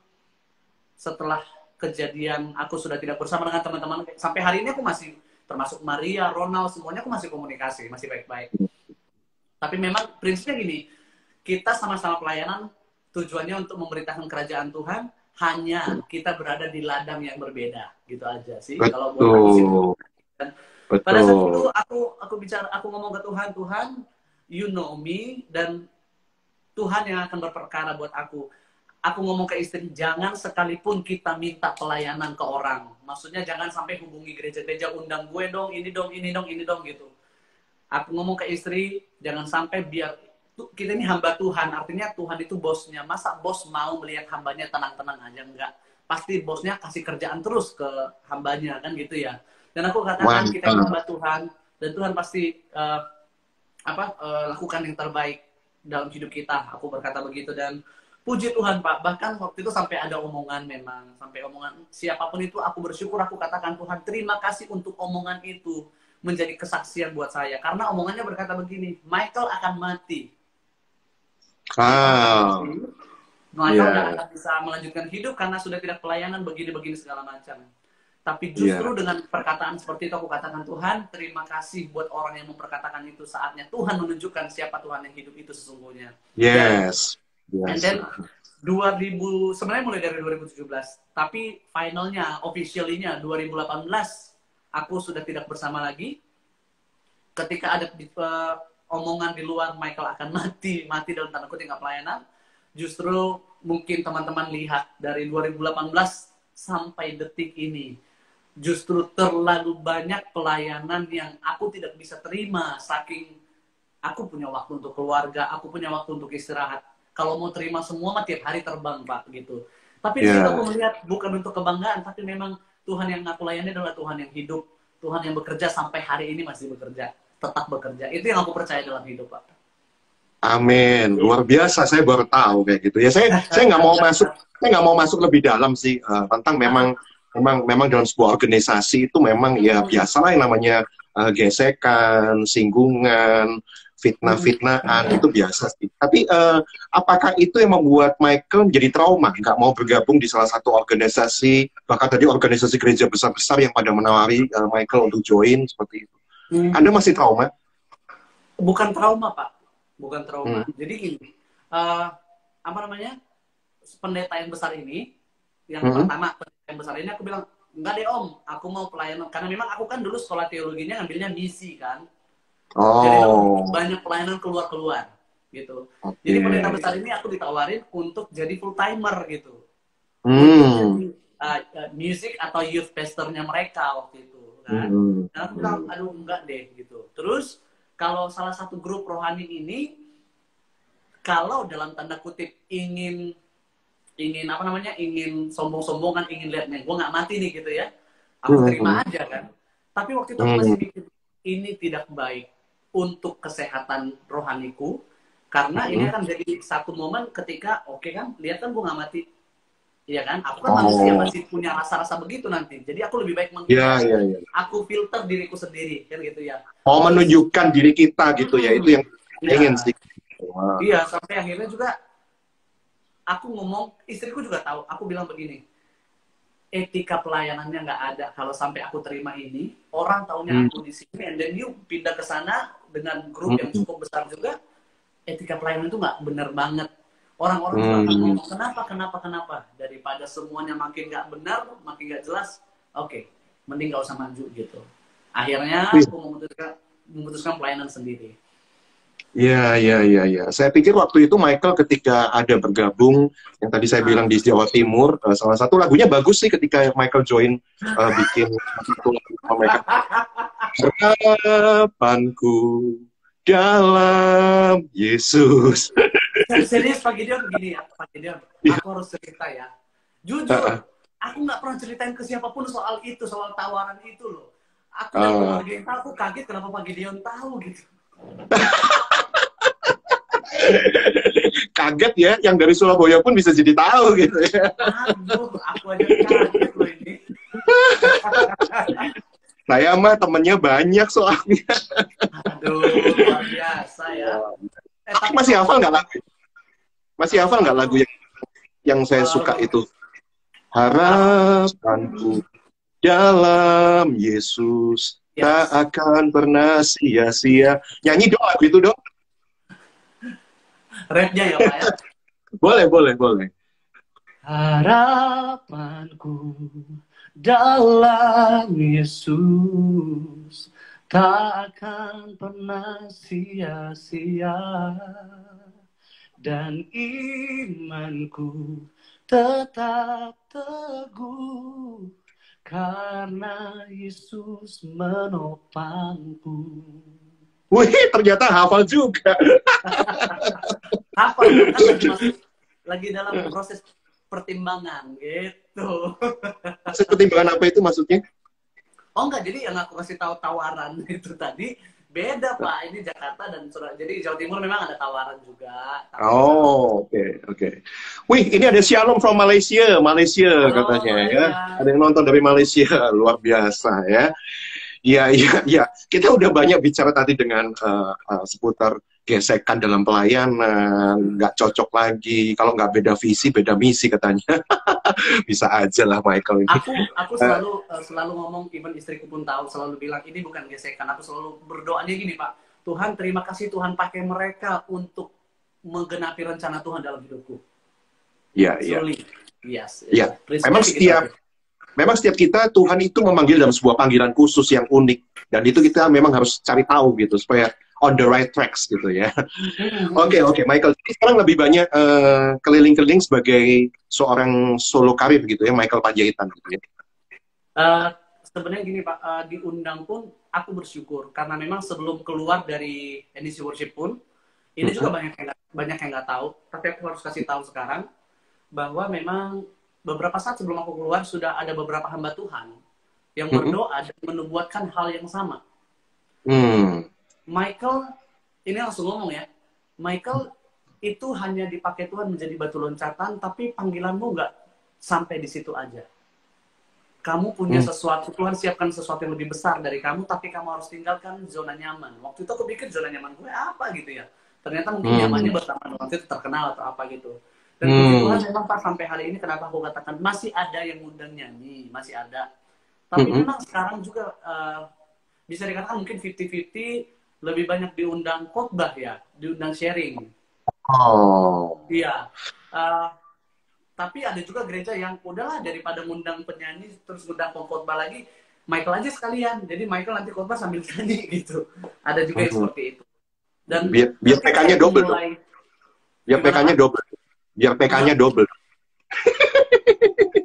setelah kejadian aku sudah tidak bersama dengan teman-teman. Sampai hari ini aku masih, termasuk Maria, Ronald, semuanya aku masih komunikasi, masih baik-baik. Tapi memang prinsipnya gini, kita sama-sama pelayanan, tujuannya untuk memberitakan kerajaan Tuhan, hanya kita berada di ladang yang berbeda, gitu aja sih. Betul. Kalau buat aku sih. Pada saat itu aku ngomong ke Tuhan, Tuhan, you know me, dan Tuhan yang akan berperkara buat aku. Aku ngomong ke istri, jangan sekalipun kita minta pelayanan ke orang. Maksudnya jangan sampai hubungi gereja-gereja, undang gue dong, ini dong gitu. Aku ngomong ke istri, jangan sampai biar kita ini hamba Tuhan, artinya Tuhan itu bosnya. Masa bos mau melihat hambanya tenang-tenang aja? Enggak. Pasti bosnya kasih kerjaan terus ke hambanya, kan gitu ya. Dan aku katakan kita hamba Tuhan, dan Tuhan pasti lakukan yang terbaik dalam hidup kita. Aku berkata begitu, dan puji Tuhan Pak, bahkan waktu itu sampai ada omongan, memang sampai omongan siapapun itu, aku bersyukur, aku katakan Tuhan terima kasih untuk omongan itu menjadi kesaksian buat saya, karena omongannya berkata begini, Michael akan mati. Michael tidak akan bisa melanjutkan hidup karena sudah tidak pelayanan, begini segala macam. Tapi justru dengan perkataan seperti itu aku katakan, Tuhan terima kasih buat orang yang memperkatakan itu, saatnya Tuhan menunjukkan siapa Tuhan yang hidup itu sesungguhnya. Yes. And then sebenarnya mulai dari 2017, tapi finalnya, officially-nya 2018 aku sudah tidak bersama lagi. Ketika ada omongan di luar Michael akan mati dalam tanda kutip nggak pelayanan, justru mungkin teman-teman lihat dari 2018 sampai detik ini, justru terlalu banyak pelayanan yang aku tidak bisa terima, saking aku punya waktu untuk keluarga, aku punya waktu untuk istirahat. Kalau mau terima semua mah tiap hari terbang Pak gitu. Tapi di situ aku melihat bukan untuk kebanggaan, tapi memang Tuhan yang aku layani adalah Tuhan yang hidup, Tuhan yang bekerja sampai hari ini masih bekerja, tetap bekerja. Itu yang aku percaya dalam hidup Pak. Amin, luar biasa. Saya baru tahu kayak gitu ya. Saya nggak mau masuk lebih dalam sih tentang memang dalam sebuah organisasi itu memang ya biasalah yang namanya gesekan, singgungan, fitnah-fitnahan, itu biasa sih. Tapi apakah itu yang membuat Michael menjadi trauma, nggak mau bergabung di salah satu organisasi, bahkan tadi organisasi gereja besar-besar yang pada menawari Michael untuk join seperti itu? Anda masih trauma? Bukan trauma Pak. bukan Hmm. trauma. Jadi gini, eh, apa namanya, pendeta yang besar ini, yang Hmm. pertama pendeta yang besar ini aku bilang, enggak deh om, aku mau pelayanan, karena memang aku kan dulu sekolah teologinya ngambilnya misi kan, jadi lebih Oh, banyak pelayanan keluar-keluar gitu. Jadi pendeta oke. besar ini aku ditawarin untuk jadi full timer gitu, untuk Hmm. jadi music atau youth pastornya mereka waktu itu kan. Hmm. Dan aku bilang, Hmm. aduh enggak deh gitu. Terus kalau salah satu grup rohani ini, kalau dalam tanda kutip ingin ingin apa namanya, ingin sombong-sombongan, ingin lihat nih gue nggak mati nih gitu ya, aku Hmm. terima aja kan. Tapi waktu itu aku Hmm. masih mikir, ini tidak baik untuk kesehatan rohaniku, karena ini Hmm. akan jadi satu momen ketika oke kan, lihat kan gue nggak mati, iya kan, aku kan manusia Oh, masih punya rasa-rasa begitu nanti, jadi aku lebih baik ya, menghindar, ya, ya. aku filter diriku sendiri kan gitu ya. Mau Terus menunjukkan diri kita gitu ya, itu yang ingin iya, sih. Wah. iya, sampai akhirnya juga aku ngomong, istriku juga tahu, aku bilang begini, etika pelayanannya nggak ada kalau sampai aku terima ini, orang taunya Hmm. aku di sini, and then you pindah ke sana dengan grup yang Hmm. cukup besar juga, etika pelayanan itu nggak bener banget. Orang-orang juga akan Hmm. ngomong, kenapa, daripada semuanya makin nggak benar, makin nggak jelas, oke, mending nggak usah maju gitu. Akhirnya Wih, aku memutuskan pelayanan sendiri. ya, ya, ya, ya. Saya pikir waktu itu Michael ketika ada bergabung, yang tadi saya bilang Ah, di Jawa Timur, salah satu lagunya bagus sih ketika Michael join bikin satu lagu sama mereka. Harapanku dalam Yesus. serius Pak Gideon, gini ya Pak Gideon, Iya, aku harus cerita ya. uh, Jujur, aku nggak pernah ceritain ke siapapun soal itu, soal tawaran itu loh. Aku dan uh, keluarga yang tahu, aku kaget kenapa Pak Gideon tahu gitu. kaget ya, yang dari Surabaya pun bisa jadi tahu gitu ya. Aduh, aku aja kaget loh ini. Saya mah temennya banyak soalnya. Aduh, luar biasa ya. Tapi Tapi masih kalau hafal boleh nggak tahu, lagu? Masih hafal nggak lagu aku yang saya suka uh, itu? aku Harapanku dalam Yesus tak yes, akan pernah sia-sia. Nyanyi dong lagu itu dong. rapnya ya Pak ya. Boleh, boleh, boleh. Harapanku dalam Yesus tak akan pernah sia-sia, dan imanku tetap teguh karena Yesus menopangku. Wih, ternyata hafal juga. Hafal dong, kan lagi dalam proses pertimbangan gitu. Maksud pertimbangan apa itu maksudnya? Oh enggak, jadi yang aku kasih tahu tawaran itu tadi beda Pak. Ini Jakarta dan Surabaya. Jadi Jawa Timur memang ada tawaran juga, tapi kalau Oh, oke, oke. Wih, ini ada Shalom from Malaysia, Malaysia halo katanya ya. Malaysia. Ada yang nonton dari Malaysia, luar biasa ya. Iya, iya, iya. Kita udah banyak bicara tadi dengan seputar gesekan dalam pelayanan, nggak cocok lagi. Kalau nggak beda visi, beda misi katanya. Bisa aja lah Michael ini. Aku Eh, selalu ngomong, even istriku pun tahu, selalu bilang ini bukan gesekan. Aku selalu berdoanya gini Pak. Tuhan, terima kasih Tuhan pakai mereka untuk menggenapi rencana Tuhan dalam hidupku. Iya, iya, Truly. Yes. iya. Prinsipnya Memang sih gitu setiap aja. memang setiap kita Tuhan itu memanggil dalam sebuah panggilan khusus yang unik, dan itu kita memang harus cari tahu gitu supaya on the right tracks gitu ya. Oke, oke, Michael. Jadi sekarang lebih banyak keliling-keliling sebagai seorang solo karir gitu ya, Michael Panjaitan gitu ya. Eh, Sebenarnya gini Pak, diundang pun aku bersyukur karena memang sebelum keluar dari edisi worship pun ini juga Mhm, banyak yang nggak tahu, tapi aku harus kasih tahu sekarang bahwa memang beberapa saat sebelum aku keluar sudah ada beberapa hamba Tuhan yang mhm, berdoa dan menubuatkan hal yang sama. hmm, Michael, ini langsung ngomong ya, Michael itu hanya dipakai Tuhan menjadi batu loncatan, tapi panggilanmu nggak sampai di situ aja. Kamu punya hmm, sesuatu, Tuhan siapkan sesuatu yang lebih besar dari kamu, tapi kamu harus tinggalkan zona nyaman. Waktu itu aku pikir zona nyaman gue apa gitu ya. Ternyata mungkin nyamannya hmm, bersama waktu itu terkenal atau apa gitu. Dan puji Tuhan hmm, memang Pak sampai hari ini kenapa aku katakan masih ada yang ngundang nyanyi, masih ada. Tapi mhm, memang sekarang juga bisa dikatakan mungkin 50-50, lebih banyak diundang khotbah ya, diundang sharing. Oh. Iya. Eh, tapi ada juga gereja yang udahlah daripada ngundang penyanyi terus ngundang pengkhotbah lagi, Michael aja sekalian. Jadi Michael nanti khotbah sambil nyanyi gitu. Ada juga yang Hmm. seperti itu. Dan Biar ketika PK-nya itu double dong. mulai Biar gimana PK-nya Pak? double. Biar PK-nya double.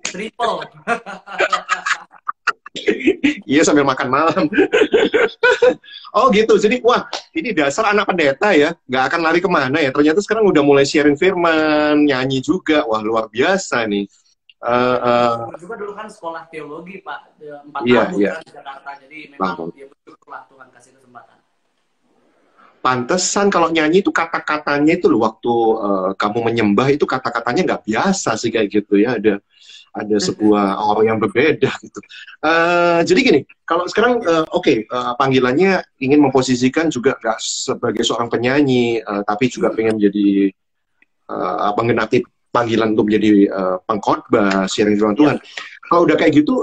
Triple. Iya, sambil makan malam. Oh gitu, jadi wah ini dasar anak pendeta ya, nggak akan lari kemana ya. Ternyata sekarang udah mulai sharing firman, nyanyi juga, wah luar biasa nih. Ya Eh, kan eh, bersyukur juga dulu kan sekolah teologi Pak, 4 iya, tahun iya, kan di Jakarta. Jadi memang bangun. ya bersyukurlah Tuhan kasih kesempatan. Pantesan kalau nyanyi itu kata-katanya itu loh, waktu kamu menyembah itu kata-katanya nggak biasa sih kayak gitu ya. Ada sebuah orang yang berbeda gitu. Jadi gini, kalau sekarang oke, panggilannya ingin memposisikan juga nggak sebagai seorang penyanyi, tapi juga pengen menjadi menggenapi panggilan untuk menjadi pengkhotbah, sharing firman Tuhan. Ya, Kalau udah kayak gitu,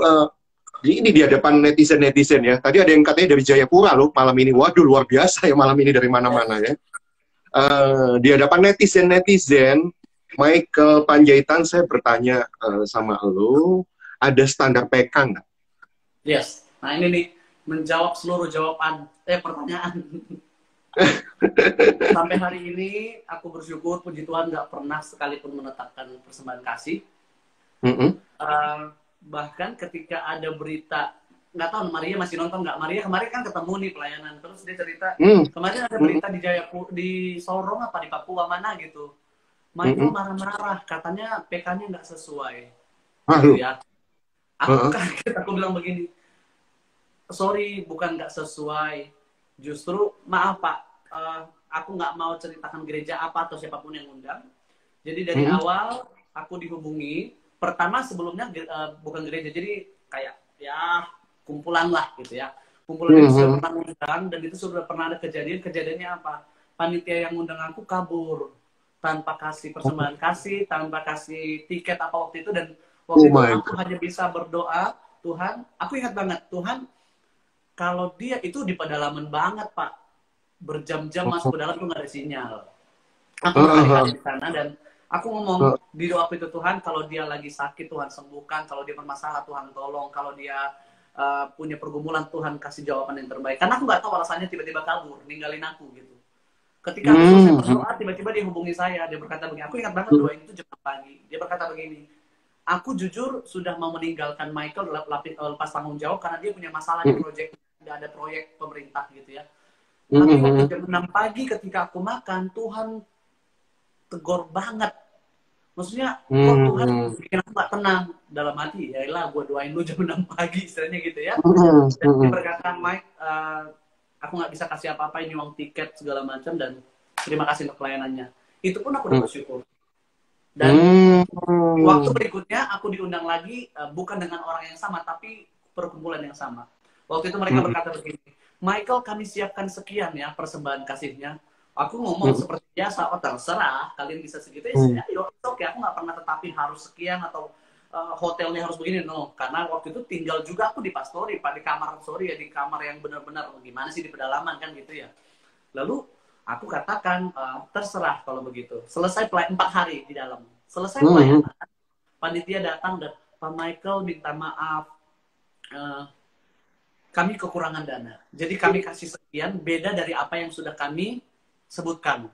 ini di hadapan netizen-netizen ya. Tadi ada yang katanya dari Jayapura loh malam ini. Waduh, luar biasa ya malam ini dari mana-mana ya. Di hadapan netizen-netizen, Michael Panjaitan, saya bertanya sama lo, ada standar PK nggak? yes. Nah ini nih menjawab seluruh jawaban pertanyaan. Sampai hari ini aku bersyukur puji Tuhan nggak pernah sekalipun menetapkan persembahan kasih. Mm-mm. Bahkan ketika ada berita, nggak tahu Maria masih nonton nggak, Maria kemarin kan ketemu nih pelayanan, terus dia cerita Mm. kemarin ada Mm-mm. berita di Jayapura, di Sorong apa di Papua mana gitu, Michael Mm-mm. marah-marah katanya PK-nya nggak sesuai Ah, gitu lu. ya. Aku Uh-uh. kaget, aku bilang begini, sorry bukan nggak sesuai, justru maaf Pak, aku nggak mau ceritakan gereja apa atau siapapun yang undang. Jadi dari Mm-mm. awal aku dihubungi, pertama sebelumnya bukan gereja, jadi kayak ya kumpulan lah gitu ya. Kumpulan itu sudah Mm-mm. pernah undang dan itu sudah pernah ada kejadiannya apa? Panitia yang undang aku kabur tanpa kasih persembahan kasih, tanpa kasih tiket apa waktu itu, dan Oh waktu itu my aku God. hanya bisa berdoa, Tuhan, aku ingat banget, Tuhan, kalau dia itu di pedalaman banget Pak, berjam-jam masuk ke dalam tuh nggak ada sinyal. Aku Uh-uh. berkali-kali di sana dan aku ngomong di doa itu, Tuhan kalau dia lagi sakit Tuhan sembuhkan, kalau dia bermasalah Tuhan tolong, kalau dia punya pergumulan Tuhan kasih jawaban yang terbaik. Karena aku nggak tahu alasannya tiba-tiba kabur, ninggalin aku gitu. Ketika aku selesai Mm-mm. berdoa, tiba-tiba dia hubungi saya, dia berkata begini, aku ingat banget doa itu jam 6 pagi. Dia berkata begini, aku jujur sudah mau meninggalkan Michael lepas tanggung jawab karena dia punya masalah di proyek, ada proyek pemerintah gitu ya. Tapi waktu Mm-mm. jam 6 pagi ketika aku makan, Tuhan tegur banget. Maksudnya, kok Tuhan Mm-mm. bikin aku gak tenang dalam hati? Ya lah, gue doain lu jam 6 pagi, istilahnya gitu ya. Dan dia Mm-mm. berkata, Mike, aku gak bisa kasih apa-apa, ini uang tiket segala macam, dan terima kasih untuk pelayanannya. Itu pun aku udah bersyukur. Dan waktu Mm-mm. berikutnya, aku diundang lagi, bukan dengan orang yang sama, tapi perkumpulan yang sama. Waktu itu mereka Mm-mm. berkata begini, Michael, kami siapkan sekian ya persembahan kasihnya. Aku ngomong Mm-mm. seperti biasa, oh terserah, kalian bisa segitu, Mm-mm. ya oke, aku nggak pernah tetapi harus sekian atau hotelnya harus begini, no. Karena waktu itu tinggal juga aku di pastori, Pak, di kamar, sorry ya, di kamar yang benar-benar, gimana sih di pedalaman kan gitu ya. Lalu aku katakan, terserah kalau begitu. Selesai 4 hari di dalam. Selesai Mm-mm. pelayanan, panitia datang dan Pak Michael minta maaf, eh, kami kekurangan dana. Jadi kami kasih sekian, beda dari apa yang sudah kami sebutkan.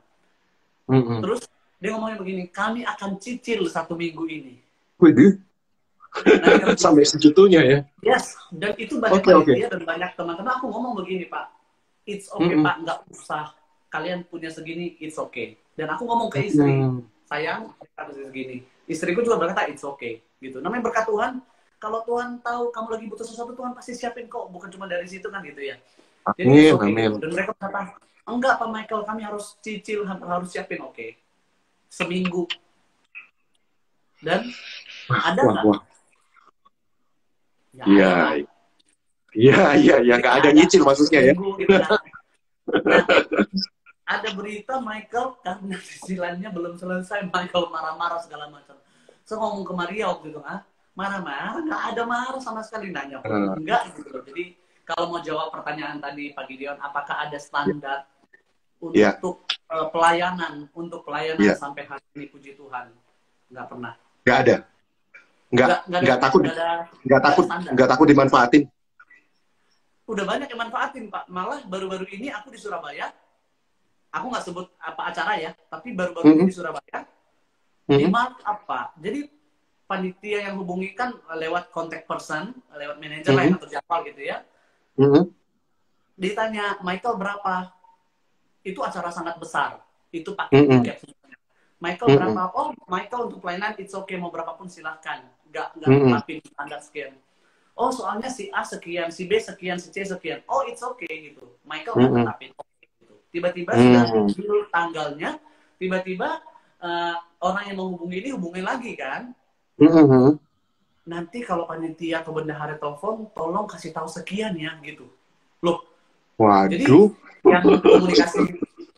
Mm-mm. Terus dia ngomongnya begini, kami akan cicil 1 minggu ini. Widih, Nanti kami sampai cicil. segitunya ya. Yes, dan itu banyak Oke, oke. panitia dan banyak teman-teman. Aku ngomong begini Pak, it's okay Mm-mm. Pak, nggak usah. Kalian punya segini, it's okay. Dan aku ngomong ke istri, Mm-mm. sayang, kita harus segini. Istriku juga berkata, it's okay. Gitu. Namanya berkat Tuhan, kalau Tuhan tahu kamu lagi butuh sesuatu, Tuhan pasti siapin kok. Bukan cuma dari situ kan gitu ya. Jadi it's Amin, okay amin. gitu. Dan mereka berkata, enggak Pak Michael, kami harus cicil, harus siapin, oke. Seminggu. Dan ada Wah, nggak? wah. Ya Iya, ada Pak. iya, iya, ya Jadi nggak nggak ada ada. nyicil maksudnya ya. Seminggu gitu kan. Nah, ada berita Michael karena cicilannya belum selesai, Michael marah-marah segala macam. Saya ngomong ke Maria waktu itu, marah-marah? Nggak ada marah sama sekali, nanya pun Eh, enggak gitu loh. Jadi kalau mau jawab pertanyaan tadi Pak Gideon, apakah ada Ya. standar Ya. untuk pelayanan Ya. sampai hari ini, puji Tuhan, nggak pernah. Nggak ada. Nggak takut, nggak takut dimanfaatin. Udah banyak yang manfaatin Pak. Malah baru-baru ini aku di Surabaya, aku nggak sebut apa acara ya, tapi baru-baru ini di Surabaya, di markup Pak. Jadi panitia yang hubungi kan lewat contact person, lewat manajer lain atau jadwal gitu ya. Ditanya, Michael berapa? Itu acara sangat besar. Itu pakai tiket semuanya. Michael berapa? Oh, Michael untuk pelayanan it's okay, mau berapapun silahkan. Nggak tetapin standar sekian. Oh, soalnya si A sekian, si B sekian, si C sekian. Oh, it's okay gitu. Michael nggak tetapin. Gitu. Tiba-tiba sudah dulu tanggalnya, tiba-tiba orang yang menghubungi ini hubungin lagi kan. Nanti kalau panitia atau bendahara telepon, tolong kasih tahu sekian ya gitu. Loh. Waduh. Jadi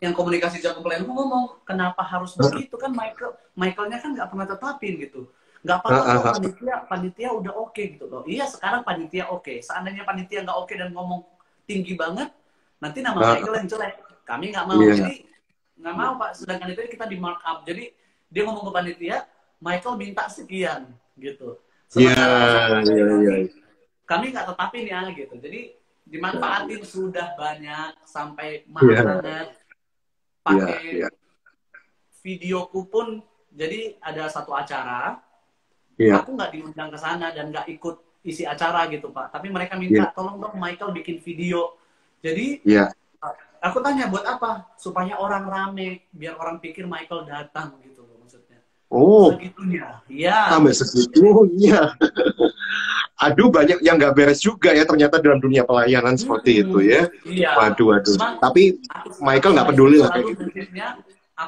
yang komunikasi jago pelayanan ngomong, kenapa harus begitu kan Michaelnya kan nggak pernah tetapin gitu. Nggak apa-apa panitia udah oke gitu loh. Iya sekarang panitia oke. Seandainya panitia nggak oke dan ngomong tinggi banget, nanti nama Michael yang jelek. Kami nggak mau. Jadi nggak mau Pak. Sedangkan itu kita di markup. Jadi dia ngomong ke panitia, Michael minta sekian gitu. Sementara kami nggak tetapin ya gitu. Jadi dimanfaatin sudah banyak sampai mahal banget. Pakai videoku pun. Jadi ada satu acara. Aku nggak diundang ke sana dan nggak ikut isi acara gitu Pak. Tapi mereka minta tolong dong Michael bikin video. Jadi aku tanya buat apa? Supaya orang rame, biar orang pikir Michael datang gitu loh maksudnya. Oh. Segitunya. Iya. Sampai segitunya. Aduh, banyak yang nggak beres juga ya ternyata dalam dunia pelayanan seperti itu ya. Iya. Waduh. Tapi Michael nggak peduli lah kayak gitu.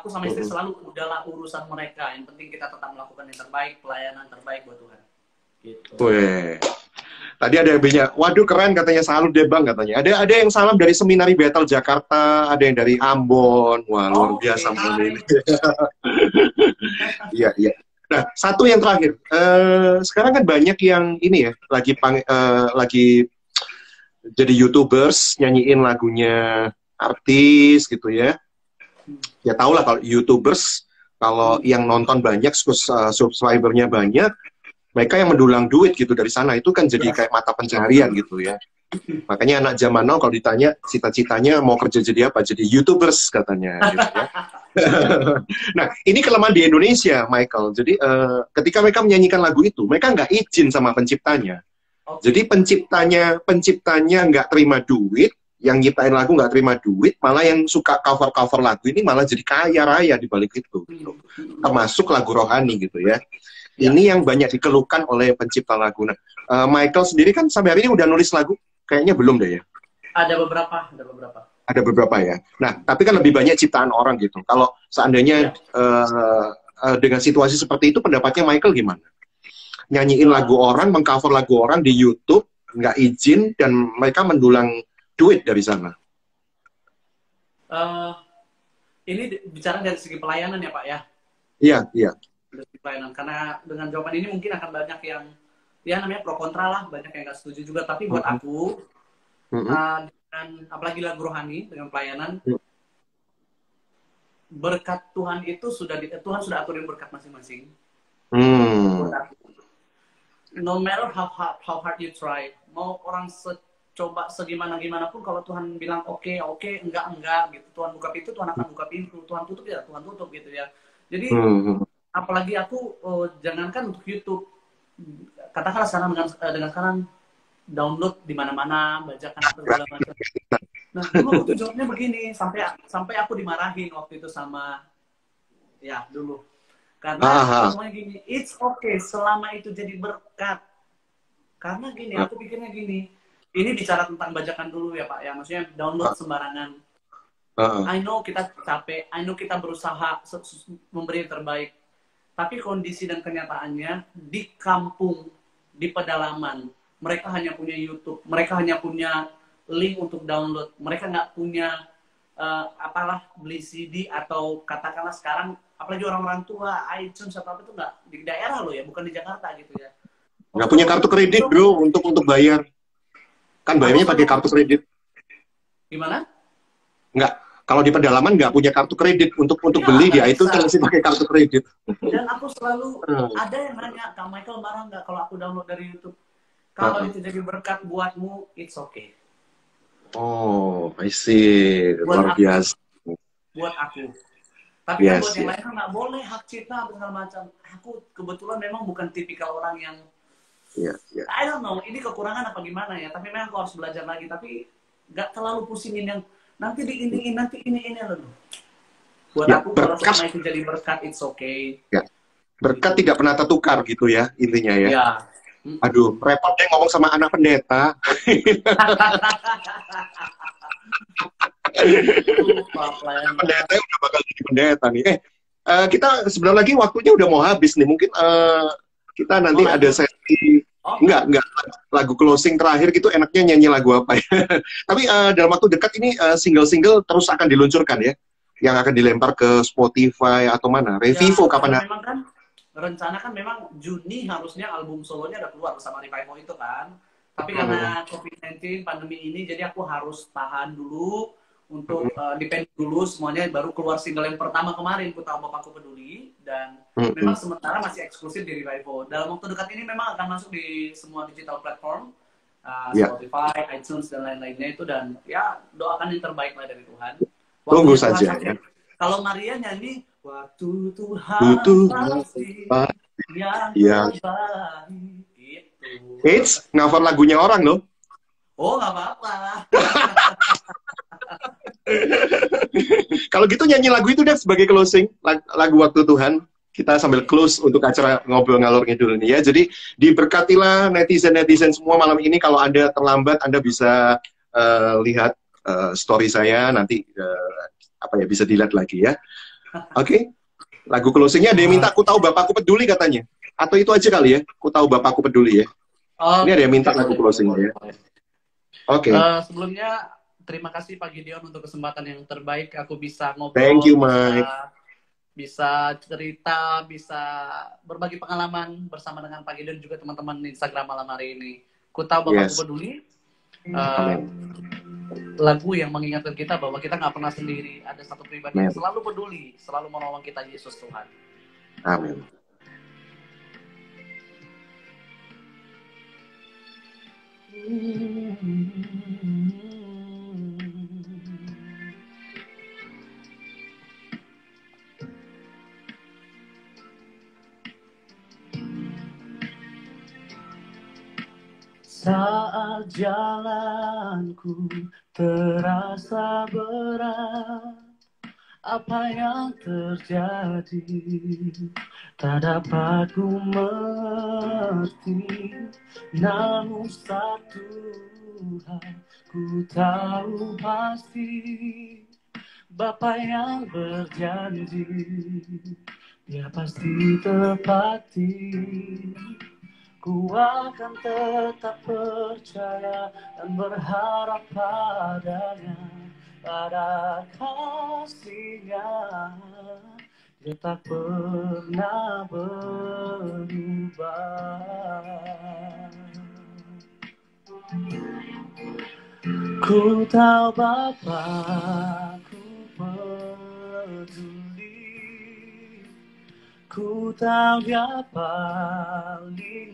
Aku sama istri selalu udahlah urusan mereka. Yang penting kita tetap melakukan yang terbaik, pelayanan terbaik buat Tuhan. Gitu. Weh. Tadi ada yang bilang, waduh keren katanya, salut deh Bang katanya. Ada yang salam dari Seminari Bethel Jakarta, ada yang dari Ambon. Wah, luar biasa ini. Iya. Nah, satu yang terakhir. Sekarang kan banyak yang ini ya, lagi jadi YouTubers, nyanyiin lagunya artis gitu ya. Ya tau lah kalau YouTubers, kalau yang nonton banyak, subscribernya banyak, mereka yang mendulang duit gitu dari sana, itu kan jadi kayak mata pencaharian gitu ya. Makanya anak zaman now kalau ditanya cita-citanya mau kerja jadi apa, jadi YouTubers katanya gitu ya. Nah ini kelemahan di Indonesia Michael, jadi ketika mereka menyanyikan lagu itu, mereka nggak izin sama penciptanya. Jadi penciptanya nggak terima duit, yang nyiptain lagu nggak terima duit, malah yang suka cover lagu ini malah jadi kaya raya di balik itu, gitu. Termasuk lagu rohani gitu ya. Ini yang banyak dikeluhkan oleh pencipta lagu. Nah, Michael sendiri kan sampai hari ini udah nulis lagu, kayaknya belum deh ya. Ada beberapa ya. Nah, tapi kan lebih banyak ciptaan orang gitu. Kalau seandainya dengan situasi seperti itu, pendapatnya Michael gimana? Nyanyiin lagu orang, mengcover lagu orang di YouTube, nggak izin, dan mereka mendulang duit dari sana. Ini bicara dari segi pelayanan ya Pak ya? Iya. Dari segi pelayanan, karena dengan jawaban ini mungkin akan banyak yang ya namanya pro kontra lah, banyak yang nggak setuju juga. Tapi buat aku, dengan apalagi lagu rohani dengan pelayanan, berkat Tuhan itu Tuhan sudah aturin berkat masing-masing. No matter how hard you try, mau orang coba segimana pun, kalau Tuhan bilang oke, enggak gitu. Tuhan buka pintu, Tuhan akan buka pintu. Tuhan tutup ya, Tuhan tutup gitu ya. Jadi apalagi aku jangankan untuk YouTube, katakanlah sekarang dengan sekarang download di mana-mana, bajakan segala macam. Nah, dulu waktu jawabnya begini, sampai aku dimarahin waktu itu sama dulu. Karena ngomongnya gini, it's okay selama itu jadi berkat. Karena gini, aku pikirnya gini. Ini bicara tentang bajakan dulu ya Pak ya, maksudnya download sembarangan. I know kita capek, I know kita berusaha memberi yang terbaik. Tapi kondisi dan kenyataannya di kampung, di pedalaman, mereka hanya punya YouTube, mereka hanya punya link untuk download, mereka nggak punya beli CD atau katakanlah sekarang, apalagi orang-orang tua, iTunes atau apa itu nggak di daerah loh ya, bukan di Jakarta gitu ya. Nggak punya kartu kredit bro untuk bayar. Kan Aku bayarnya pakai selalu kartu kredit. gimana? Nggak, kalau di pedalaman nggak punya kartu kredit untuk Ya, beli nggak dia itu bisa. masih pakai kartu kredit. Dan aku selalu Hmm. ada yang nanya, Kak Michael marah nggak kalau aku download dari YouTube? Kalau Heeh. itu jadi berkat buatmu, it's okay. Oh, I see. Buat Luar aku, biasa. buat aku. Tapi kan buat Yes, yang yes. lain kan nggak boleh hak cipta apa segala macam. Aku kebetulan memang bukan tipikal orang yang Iya, iya. I don't know, ini kekurangan apa gimana ya. Tapi memang aku harus belajar lagi. Tapi nggak terlalu pusingin yang nanti di ini, nanti ini loh. Buat Ya, aku kalau berkat, selama itu jadi berkat, it's okay. ya. Berkat Gitu. tidak pernah tertukar gitu ya, intinya ya. Ya. Aduh, repot deh ngomong sama anak pendeta. Pendeta udah bakal jadi pendeta nih. Kita sebentar lagi waktunya udah mau habis nih. Mungkin kita Mau nanti ada lanjut? sesi, Oh, enggak, lagu closing terakhir gitu enaknya nyanyi lagu apa ya. Tapi dalam waktu dekat ini single-single terus akan diluncurkan ya. Yang akan dilempar ke Spotify atau mana? ya, Revivo karena kapan? memang kan rencana kan memang Juni harusnya album solonya udah keluar bersama Revival itu kan. Tapi Hmm, karena COVID-19 pandemi ini, jadi aku harus tahan dulu untuk depend dulu semuanya, baru keluar single yang pertama kemarin, Ku Tahu Bapakku Peduli, dan memang sementara masih eksklusif di Revival. Dalam waktu dekat ini memang akan masuk di semua digital platform, ya, Spotify, iTunes, dan lain-lainnya itu, dan ya doakan yang terbaik lah dari Tuhan. tunggu Waktunya Tuhan saja ya. pasti. Kalau Maria nyanyi, waktu Tuhan Tuhan pasti yang yang terbaik gitu. Eits, cover lagunya orang loh. Oh, nggak apa-apa. Kalau gitu nyanyi lagu itu deh sebagai closing, lagu Waktu Tuhan. Kita sambil close untuk acara ngobrol ngalor ngidul ini ya. Jadi diberkatilah netizen-netizen semua malam ini. Kalau Anda terlambat, Anda bisa lihat story saya nanti apa ya bisa dilihat lagi ya. Oke. Lagu closingnya ada yang minta Ku Tahu Bapakku Peduli katanya. Atau itu aja kali ya. Ku Tahu Bapakku Peduli ya. Ini ada Oke, yang minta lagu boleh, boleh, closingnya boleh, ya. boleh. Oke. Sebelumnya terima kasih Pak Gideon untuk kesempatan yang terbaik. Aku bisa Thank you, ngobrol, Mike. bisa cerita, bisa berbagi pengalaman bersama dengan Pak Gideon juga teman-teman Instagram malam hari ini. Ku Tahu Bapakku Yes. Peduli. Amin. Lagu yang mengingatkan kita bahwa kita nggak pernah sendiri. Ada satu pribadi yang Amin. selalu peduli, selalu menolong kita, Yesus Tuhan. Amin. Saat jalanku terasa berat, apa yang terjadi tak dapat ku mengerti. Namun satu hal ku tahu pasti, Bapa yang berjanji Dia pasti tepati. Ku akan tetap percaya dan berharap padanya, pada kasih-Nya. Dia tak pernah berubah. Ku tahu Bapa, ku peduli. Ku tahu Dia paling